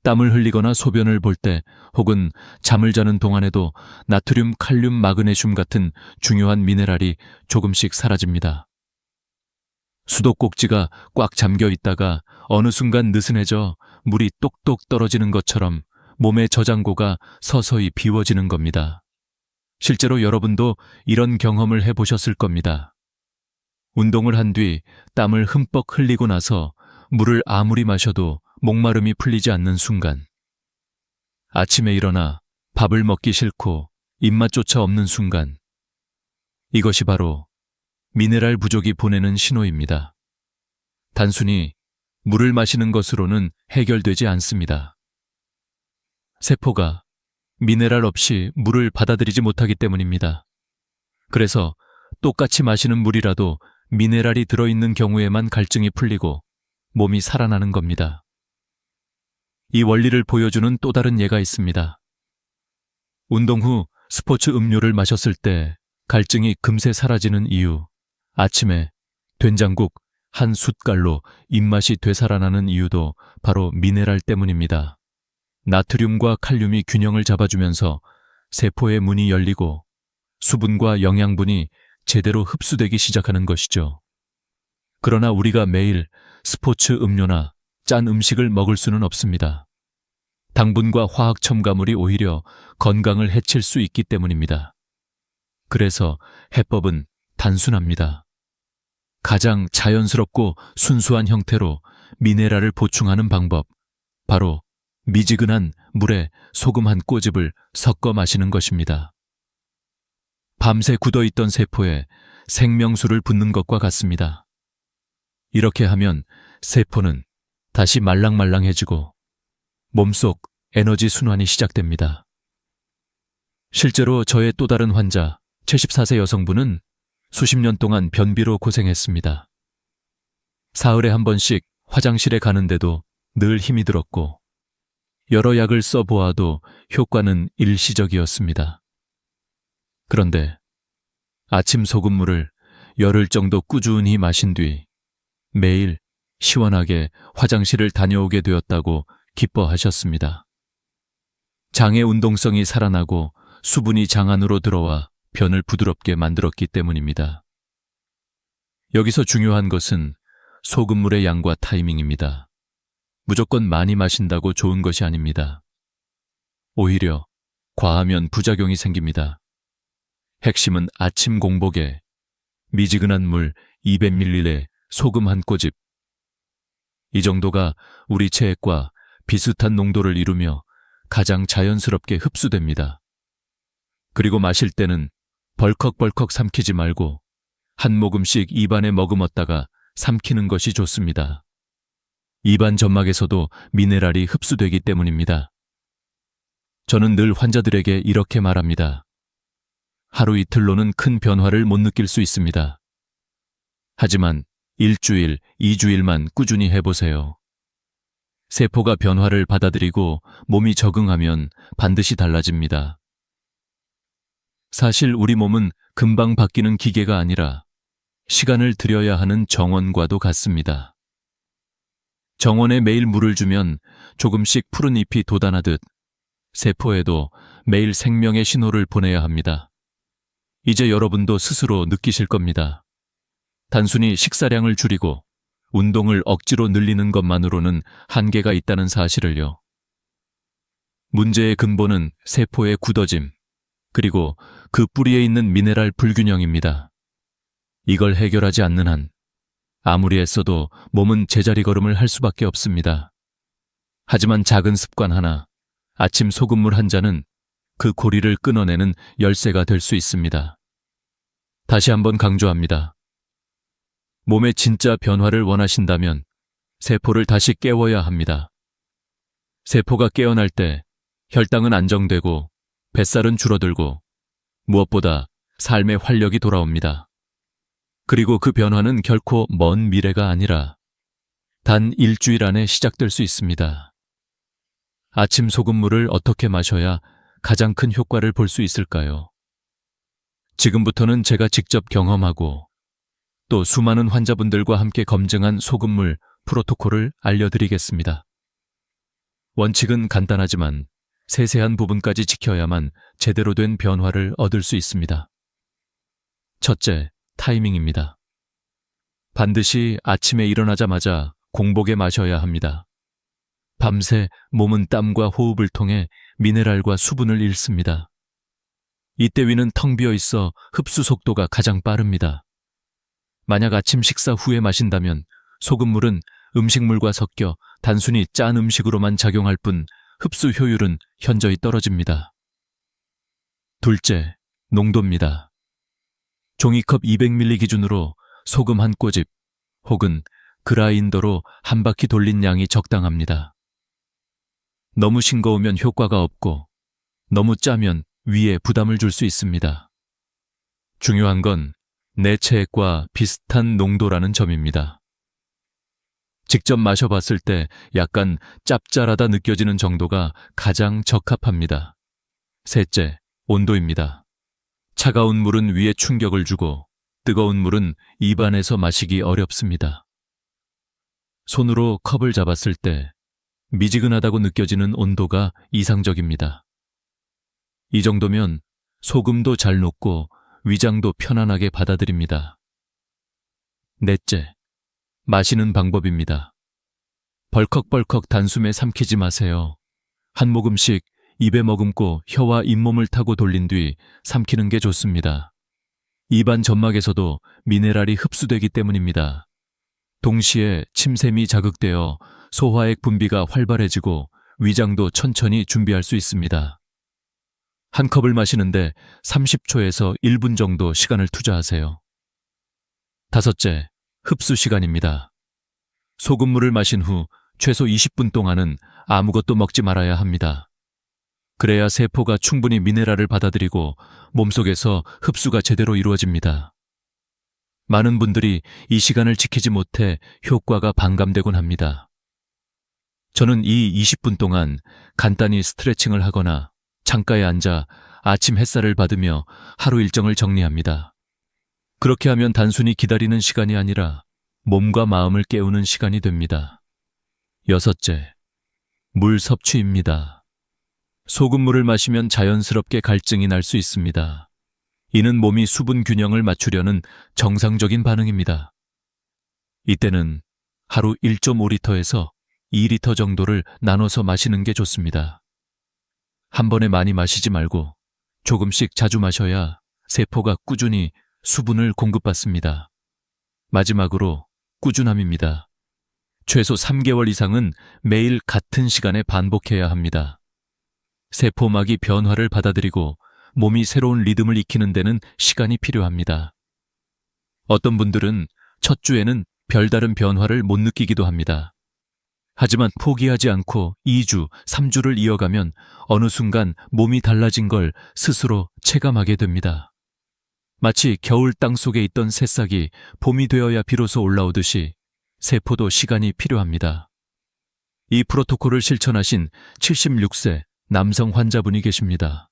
Speaker 1: 땀을 흘리거나 소변을 볼 때 혹은 잠을 자는 동안에도 나트륨, 칼륨, 마그네슘 같은 중요한 미네랄이 조금씩 사라집니다. 수도꼭지가 꽉 잠겨 있다가 어느 순간 느슨해져 물이 똑똑 떨어지는 것처럼 몸의 저장고가 서서히 비워지는 겁니다. 실제로 여러분도 이런 경험을 해보셨을 겁니다. 운동을 한 뒤 땀을 흠뻑 흘리고 나서 물을 아무리 마셔도 목마름이 풀리지 않는 순간, 아침에 일어나 밥을 먹기 싫고 입맛조차 없는 순간, 이것이 바로 미네랄 부족이 보내는 신호입니다. 단순히 물을 마시는 것으로는 해결되지 않습니다. 세포가 미네랄 없이 물을 받아들이지 못하기 때문입니다. 그래서 똑같이 마시는 물이라도 미네랄이 들어있는 경우에만 갈증이 풀리고 몸이 살아나는 겁니다. 이 원리를 보여주는 또 다른 예가 있습니다. 운동 후 스포츠 음료를 마셨을 때 갈증이 금세 사라지는 이유, 아침에 된장국 한 숟갈로 입맛이 되살아나는 이유도 바로 미네랄 때문입니다. 나트륨과 칼륨이 균형을 잡아주면서 세포의 문이 열리고 수분과 영양분이 제대로 흡수되기 시작하는 것이죠. 그러나 우리가 매일 스포츠 음료나 짠 음식을 먹을 수는 없습니다. 당분과 화학 첨가물이 오히려 건강을 해칠 수 있기 때문입니다. 그래서 해법은 단순합니다. 가장 자연스럽고 순수한 형태로 미네랄을 보충하는 방법, 바로 미지근한 물에 소금 한 꼬집을 섞어 마시는 것입니다. 밤새 굳어있던 세포에 생명수를 붓는 것과 같습니다. 이렇게 하면 세포는 다시 말랑말랑해지고 몸속 에너지 순환이 시작됩니다. 실제로 저의 또 다른 환자, 74세 여성분은 수십 년 동안 변비로 고생했습니다. 사흘에 한 번씩 화장실에 가는데도 늘 힘이 들었고 여러 약을 써보아도 효과는 일시적이었습니다. 그런데 아침 소금물을 열흘 정도 꾸준히 마신 뒤 매일 시원하게 화장실을 다녀오게 되었다고 기뻐하셨습니다. 장의 운동성이 살아나고 수분이 장 안으로 들어와 변을 부드럽게 만들었기 때문입니다. 여기서 중요한 것은 소금물의 양과 타이밍입니다. 무조건 많이 마신다고 좋은 것이 아닙니다. 오히려 과하면 부작용이 생깁니다. 핵심은 아침 공복에 미지근한 물 200ml에 소금 한 꼬집. 이 정도가 우리 체액과 비슷한 농도를 이루며 가장 자연스럽게 흡수됩니다. 그리고 마실 때는 벌컥벌컥 삼키지 말고 한 모금씩 입안에 머금었다가 삼키는 것이 좋습니다. 입안 점막에서도 미네랄이 흡수되기 때문입니다. 저는 늘 환자들에게 이렇게 말합니다. 하루 이틀로는 큰 변화를 못 느낄 수 있습니다. 하지만 일주일, 2주일만 꾸준히 해보세요. 세포가 변화를 받아들이고 몸이 적응하면 반드시 달라집니다. 사실 우리 몸은 금방 바뀌는 기계가 아니라 시간을 들여야 하는 정원과도 같습니다. 정원에 매일 물을 주면 조금씩 푸른 잎이 돋아나듯 세포에도 매일 생명의 신호를 보내야 합니다. 이제 여러분도 스스로 느끼실 겁니다. 단순히 식사량을 줄이고 운동을 억지로 늘리는 것만으로는 한계가 있다는 사실을요. 문제의 근본은 세포의 굳어짐, 그리고 그 뿌리에 있는 미네랄 불균형입니다. 이걸 해결하지 않는 한 아무리 애써도 몸은 제자리 걸음을 할 수밖에 없습니다. 하지만 작은 습관 하나, 아침 소금물 한 잔은 그 고리를 끊어내는 열쇠가 될 수 있습니다. 다시 한번 강조합니다. 몸의 진짜 변화를 원하신다면 세포를 다시 깨워야 합니다. 세포가 깨어날 때 혈당은 안정되고 뱃살은 줄어들고 무엇보다 삶의 활력이 돌아옵니다. 그리고 그 변화는 결코 먼 미래가 아니라 단 일주일 안에 시작될 수 있습니다. 아침 소금물을 어떻게 마셔야 가장 큰 효과를 볼 수 있을까요? 지금부터는 제가 직접 경험하고 또 수많은 환자분들과 함께 검증한 소금물 프로토콜을 알려드리겠습니다. 원칙은 간단하지만 세세한 부분까지 지켜야만 제대로 된 변화를 얻을 수 있습니다. 첫째, 타이밍입니다. 반드시 아침에 일어나자마자 공복에 마셔야 합니다. 밤새 몸은 땀과 호흡을 통해 미네랄과 수분을 잃습니다. 이때 위는 텅 비어 있어 흡수 속도가 가장 빠릅니다. 만약 아침 식사 후에 마신다면 소금물은 음식물과 섞여 단순히 짠 음식으로만 작용할 뿐 흡수 효율은 현저히 떨어집니다. 둘째, 농도입니다. 종이컵 200ml 기준으로 소금 한 꼬집 혹은 그라인더로 한 바퀴 돌린 양이 적당합니다. 너무 싱거우면 효과가 없고 너무 짜면 위에 부담을 줄 수 있습니다. 중요한 건 내 체액과 비슷한 농도라는 점입니다. 직접 마셔봤을 때 약간 짭짤하다 느껴지는 정도가 가장 적합합니다. 셋째, 온도입니다. 차가운 물은 위에 충격을 주고 뜨거운 물은 입안에서 마시기 어렵습니다. 손으로 컵을 잡았을 때 미지근하다고 느껴지는 온도가 이상적입니다. 이 정도면 소금도 잘 녹고 위장도 편안하게 받아들입니다. 넷째, 마시는 방법입니다. 벌컥벌컥 단숨에 삼키지 마세요. 한 모금씩 입에 머금고 혀와 잇몸을 타고 돌린 뒤 삼키는 게 좋습니다. 입안 점막에서도 미네랄이 흡수되기 때문입니다. 동시에 침샘이 자극되어 소화액 분비가 활발해지고 위장도 천천히 준비할 수 있습니다. 한 컵을 마시는데 30초에서 1분 정도 시간을 투자하세요. 다섯째, 흡수 시간입니다. 소금물을 마신 후 최소 20분 동안은 아무것도 먹지 말아야 합니다. 그래야 세포가 충분히 미네랄을 받아들이고 몸속에서 흡수가 제대로 이루어집니다. 많은 분들이 이 시간을 지키지 못해 효과가 반감되곤 합니다. 저는 이 20분 동안 간단히 스트레칭을 하거나 창가에 앉아 아침 햇살을 받으며 하루 일정을 정리합니다. 그렇게 하면 단순히 기다리는 시간이 아니라 몸과 마음을 깨우는 시간이 됩니다. 여섯째, 물 섭취입니다. 소금물을 마시면 자연스럽게 갈증이 날 수 있습니다. 이는 몸이 수분 균형을 맞추려는 정상적인 반응입니다. 이때는 하루 1.5리터에서 2리터 정도를 나눠서 마시는 게 좋습니다. 한 번에 많이 마시지 말고 조금씩 자주 마셔야 세포가 꾸준히 수분을 공급받습니다. 마지막으로 꾸준함입니다. 최소 3개월 이상은 매일 같은 시간에 반복해야 합니다. 세포막이 변화를 받아들이고 몸이 새로운 리듬을 익히는 데는 시간이 필요합니다. 어떤 분들은 첫 주에는 별다른 변화를 못 느끼기도 합니다. 하지만 포기하지 않고 2주, 3주를 이어가면 어느 순간 몸이 달라진 걸 스스로 체감하게 됩니다. 마치 겨울 땅 속에 있던 새싹이 봄이 되어야 비로소 올라오듯이 세포도 시간이 필요합니다. 이 프로토콜을 실천하신 76세 남성 환자분이 계십니다.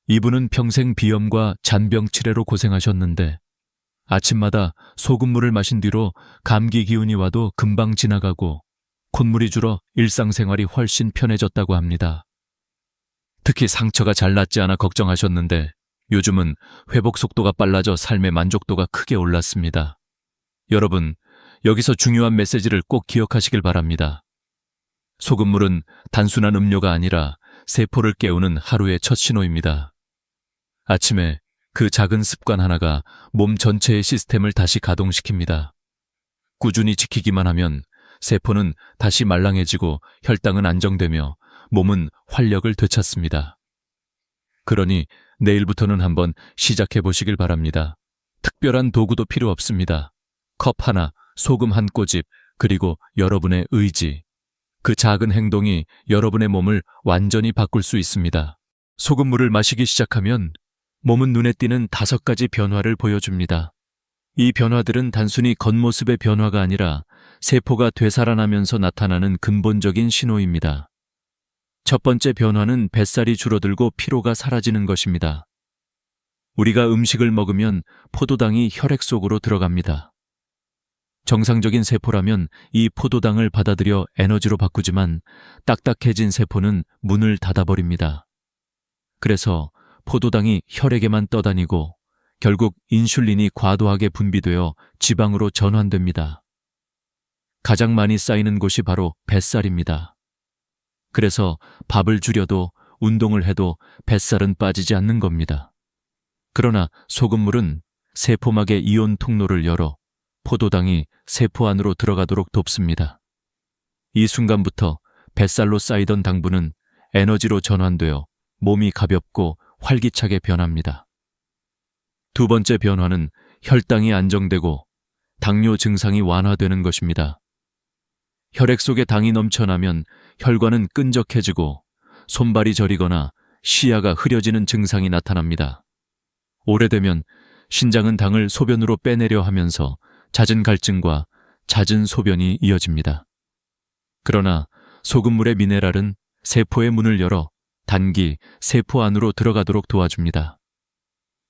Speaker 1: 이분은 평생 비염과 잔병 치레로 고생하셨는데 아침마다 소금물을 마신 뒤로 감기 기운이 와도 금방 지나가고 콧물이 줄어 일상생활이 훨씬 편해졌다고 합니다. 특히 상처가 잘 낫지 않아 걱정하셨는데 요즘은 회복 속도가 빨라져 삶의 만족도가 크게 올랐습니다. 여러분, 여기서 중요한 메시지를 꼭 기억하시길 바랍니다. 소금물은 단순한 음료가 아니라 세포를 깨우는 하루의 첫 신호입니다. 아침에 그 작은 습관 하나가 몸 전체의 시스템을 다시 가동시킵니다. 꾸준히 지키기만 하면 세포는 다시 말랑해지고 혈당은 안정되며 몸은 활력을 되찾습니다. 그러니 내일부터는 한번 시작해 보시길 바랍니다. 특별한 도구도 필요 없습니다. 컵 하나, 소금 한 꼬집, 그리고 여러분의 의지. 그 작은 행동이 여러분의 몸을 완전히 바꿀 수 있습니다. 소금물을 마시기 시작하면 몸은 눈에 띄는 5가지 변화를 보여줍니다. 이 변화들은 단순히 겉모습의 변화가 아니라 세포가 되살아나면서 나타나는 근본적인 신호입니다. 첫 번째 변화는 뱃살이 줄어들고 피로가 사라지는 것입니다. 우리가 음식을 먹으면 포도당이 혈액 속으로 들어갑니다. 정상적인 세포라면 이 포도당을 받아들여 에너지로 바꾸지만 딱딱해진 세포는 문을 닫아버립니다. 그래서 포도당이 혈액에만 떠다니고 결국 인슐린이 과도하게 분비되어 지방으로 전환됩니다. 가장 많이 쌓이는 곳이 바로 뱃살입니다. 그래서 밥을 줄여도 운동을 해도 뱃살은 빠지지 않는 겁니다. 그러나 소금물은 세포막의 이온 통로를 열어 포도당이 세포 안으로 들어가도록 돕습니다. 이 순간부터 뱃살로 쌓이던 당분은 에너지로 전환되어 몸이 가볍고 활기차게 변합니다. 두 번째 변화는 혈당이 안정되고 당뇨 증상이 완화되는 것입니다. 혈액 속에 당이 넘쳐나면 혈관은 끈적해지고 손발이 저리거나 시야가 흐려지는 증상이 나타납니다. 오래되면 신장은 당을 소변으로 빼내려 하면서 잦은 갈증과 잦은 소변이 이어집니다. 그러나 소금물의 미네랄은 세포의 문을 열어 단기 세포 안으로 들어가도록 도와줍니다.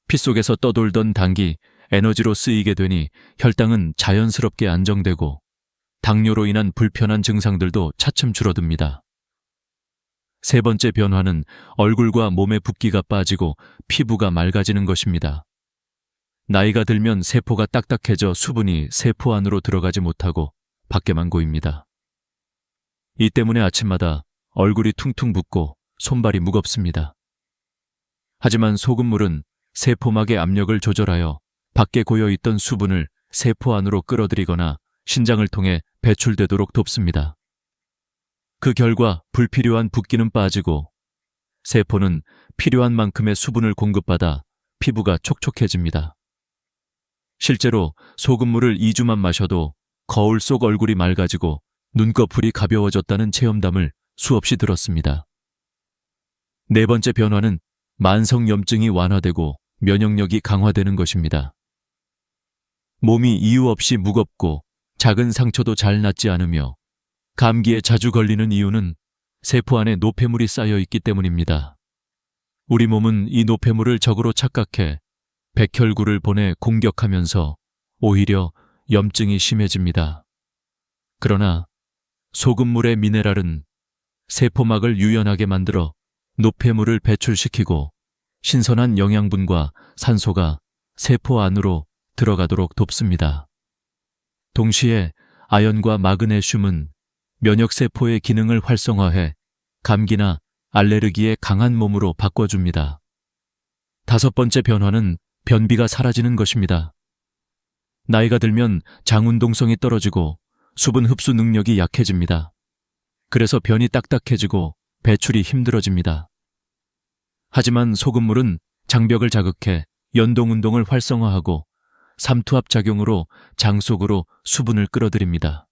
Speaker 1: 피 속에서 떠돌던 당이 에너지로 쓰이게 되니 혈당은 자연스럽게 안정되고 당뇨로 인한 불편한 증상들도 차츰 줄어듭니다. 세 번째 변화는 얼굴과 몸의 붓기가 빠지고 피부가 맑아지는 것입니다. 나이가 들면 세포가 딱딱해져 수분이 세포 안으로 들어가지 못하고 밖에만 고입니다. 이 때문에 아침마다 얼굴이 퉁퉁 붓고 손발이 무겁습니다. 하지만 소금물은 세포막의 압력을 조절하여 밖에 고여있던 수분을 세포 안으로 끌어들이거나 신장을 통해 배출되도록 돕습니다. 그 결과 불필요한 붓기는 빠지고 세포는 필요한 만큼의 수분을 공급받아 피부가 촉촉해집니다. 실제로 소금물을 2주만 마셔도 거울 속 얼굴이 맑아지고 눈꺼풀이 가벼워졌다는 체험담을 수없이 들었습니다. 네 번째 변화는 만성염증이 완화되고 면역력이 강화되는 것입니다. 몸이 이유 없이 무겁고 작은 상처도 잘 낫지 않으며 감기에 자주 걸리는 이유는 세포 안에 노폐물이 쌓여 있기 때문입니다. 우리 몸은 이 노폐물을 적으로 착각해 백혈구를 보내 공격하면서 오히려 염증이 심해집니다. 그러나 소금물의 미네랄은 세포막을 유연하게 만들어 노폐물을 배출시키고 신선한 영양분과 산소가 세포 안으로 들어가도록 돕습니다. 동시에 아연과 마그네슘은 면역세포의 기능을 활성화해 감기나 알레르기에 강한 몸으로 바꿔줍니다. 다섯 번째 변화는 변비가 사라지는 것입니다. 나이가 들면 장 운동성이 떨어지고 수분 흡수 능력이 약해집니다. 그래서 변이 딱딱해지고 배출이 힘들어집니다. 하지만 소금물은 장벽을 자극해 연동 운동을 활성화하고 삼투압 작용으로 장 속으로 수분을 끌어들입니다.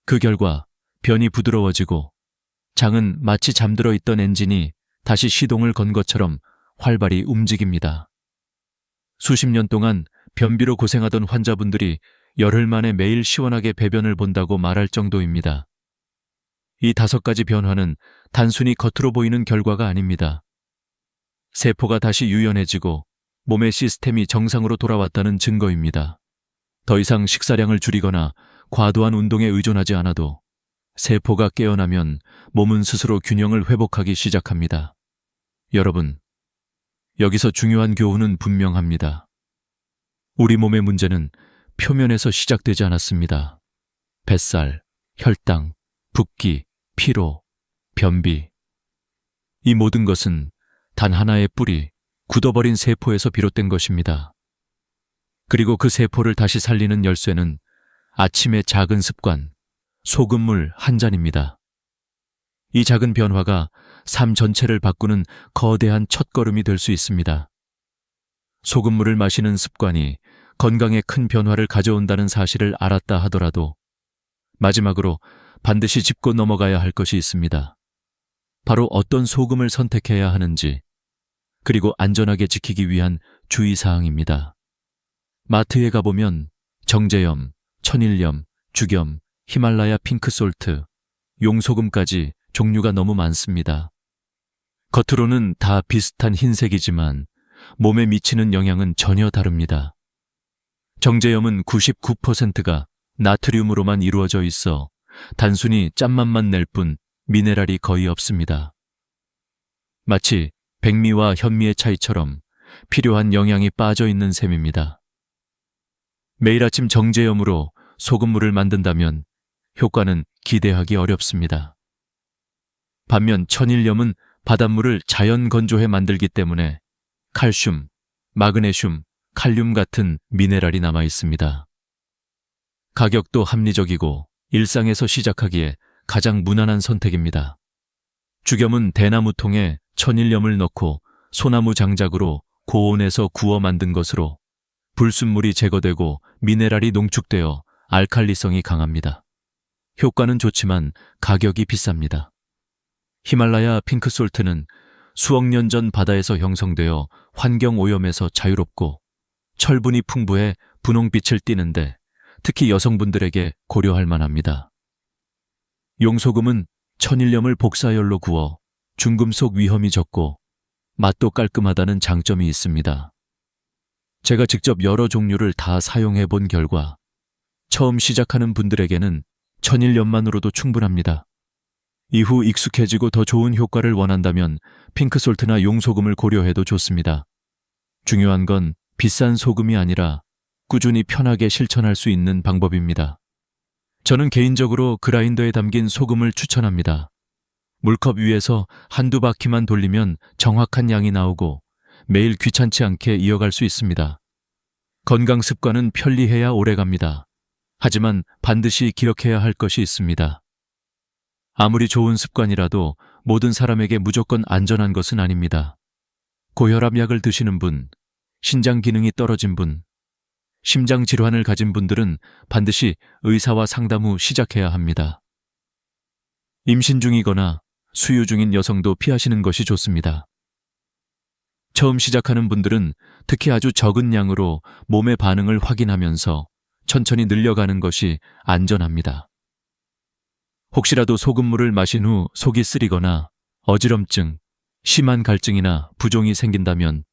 Speaker 1: 그 결과 변이 부드러워지고 장은 마치 잠들어 있던 엔진이 다시 시동을 건 것처럼 활발히 움직입니다. 수십 년 동안 변비로 고생하던 환자분들이 열흘 만에 매일 시원하게 배변을 본다고 말할 정도입니다. 이 5가지 변화는 단순히 겉으로 보이는 결과가 아닙니다. 세포가 다시 유연해지고 몸의 시스템이 정상으로 돌아왔다는 증거입니다. 더 이상 식사량을 줄이거나 과도한 운동에 의존하지 않아도 세포가 깨어나면 몸은 스스로 균형을 회복하기 시작합니다. 여러분, 여기서 중요한 교훈은 분명합니다. 우리 몸의 문제는 표면에서 시작되지 않았습니다. 뱃살, 혈당, 붓기, 피로, 변비. 이 모든 것은 단 하나의 뿌리, 굳어버린 세포에서 비롯된 것입니다. 그리고 그 세포를 다시 살리는 열쇠는 아침의 작은 습관, 소금물 한 잔입니다. 이 작은 변화가 삶 전체를 바꾸는 거대한 첫걸음이 될 수 있습니다. 소금물을 마시는 습관이 건강에 큰 변화를 가져온다는 사실을 알았다 하더라도 마지막으로 반드시 짚고 넘어가야 할 것이 있습니다. 바로 어떤 소금을 선택해야 하는지, 그리고 안전하게 지키기 위한 주의사항입니다. 마트에 가보면 정제염, 천일염, 죽염, 히말라야 핑크솔트, 용소금까지 종류가 너무 많습니다. 겉으로는 다 비슷한 흰색이지만 몸에 미치는 영향은 전혀 다릅니다. 정제염은 99%가 나트륨으로만 이루어져 있어 단순히 짠맛만 낼 뿐 미네랄이 거의 없습니다. 마치 백미와 현미의 차이처럼 필요한 영양이 빠져 있는 셈입니다. 매일 아침 정제염으로 소금물을 만든다면 효과는 기대하기 어렵습니다. 반면 천일염은 바닷물을 자연 건조해 만들기 때문에 칼슘, 마그네슘, 칼륨 같은 미네랄이 남아 있습니다. 가격도 합리적이고 일상에서 시작하기에 가장 무난한 선택입니다. 죽염은 대나무통에 천일염을 넣고 소나무 장작으로 고온에서 구워 만든 것으로 불순물이 제거되고 미네랄이 농축되어 알칼리성이 강합니다. 효과는 좋지만 가격이 비쌉니다. 히말라야 핑크솔트는 수억 년 전 바다에서 형성되어 환경오염에서 자유롭고 철분이 풍부해 분홍빛을 띠는데 특히 여성분들에게 고려할 만합니다. 용소금은 천일염을 복사열로 구워 중금속 위험이 적고 맛도 깔끔하다는 장점이 있습니다. 제가 직접 여러 종류를 다 사용해 본 결과 처음 시작하는 분들에게는 천일염만으로도 충분합니다. 이후 익숙해지고 더 좋은 효과를 원한다면 핑크솔트나 용소금을 고려해도 좋습니다. 중요한 건 비싼 소금이 아니라 꾸준히 편하게 실천할 수 있는 방법입니다. 저는 개인적으로 그라인더에 담긴 소금을 추천합니다. 물컵 위에서 한두 바퀴만 돌리면 정확한 양이 나오고 매일 귀찮지 않게 이어갈 수 있습니다. 건강 습관은 편리해야 오래갑니다. 하지만 반드시 기억해야 할 것이 있습니다. 아무리 좋은 습관이라도 모든 사람에게 무조건 안전한 것은 아닙니다. 고혈압 약을 드시는 분, 신장 기능이 떨어진 분, 심장 질환을 가진 분들은 반드시 의사와 상담 후 시작해야 합니다. 임신 중이거나 수유 중인 여성도 피하시는 것이 좋습니다. 처음 시작하는 분들은 특히 아주 적은 양으로 몸의 반응을 확인하면서 천천히 늘려가는 것이 안전합니다. 혹시라도 소금물을 마신 후 속이 쓰리거나 어지럼증, 심한 갈증이나 부종이 생긴다면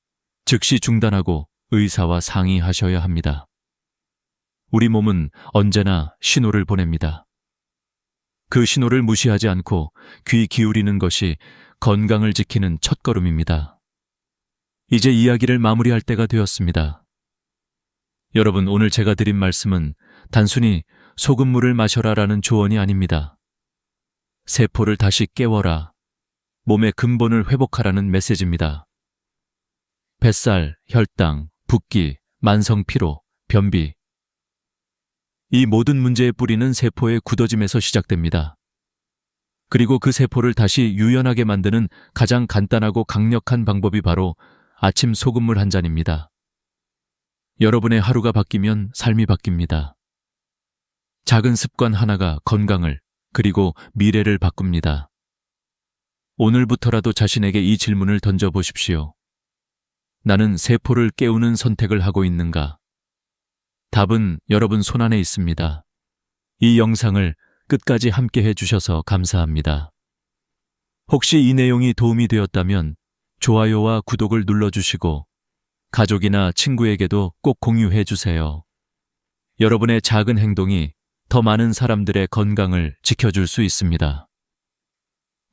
Speaker 1: 즉시 중단하고 의사와 상의하셔야 합니다. 우리 몸은 언제나 신호를 보냅니다. 그 신호를 무시하지 않고 귀 기울이는 것이 건강을 지키는 첫걸음입니다. 이제 이야기를 마무리할 때가 되었습니다. 여러분, 오늘 제가 드린 말씀은 단순히 소금물을 마셔라라는 조언이 아닙니다. 세포를 다시 깨워라, 몸의 근본을 회복하라는 메시지입니다. 뱃살, 혈당, 붓기, 만성피로, 변비. 이 모든 문제의 뿌리는 세포의 굳어짐에서 시작됩니다. 그리고 그 세포를 다시 유연하게 만드는 가장 간단하고 강력한 방법이 바로 아침 소금물 한 잔입니다. 여러분의 하루가 바뀌면 삶이 바뀝니다. 작은 습관 하나가 건강을 그리고 미래를 바꿉니다. 오늘부터라도 자신에게 이 질문을 던져보십시오. 나는 세포를 깨우는 선택을 하고 있는가? 답은 여러분 손안에 있습니다. 이 영상을 끝까지 함께 해주셔서 감사합니다. 혹시 이 내용이 도움이 되었다면 좋아요와 구독을 눌러주시고 가족이나 친구에게도 꼭 공유해 주세요. 여러분의 작은 행동이 더 많은 사람들의 건강을 지켜줄 수 있습니다.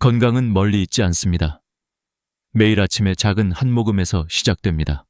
Speaker 1: 건강은 멀리 있지 않습니다. 매일 아침에 작은 한 모금에서 시작됩니다.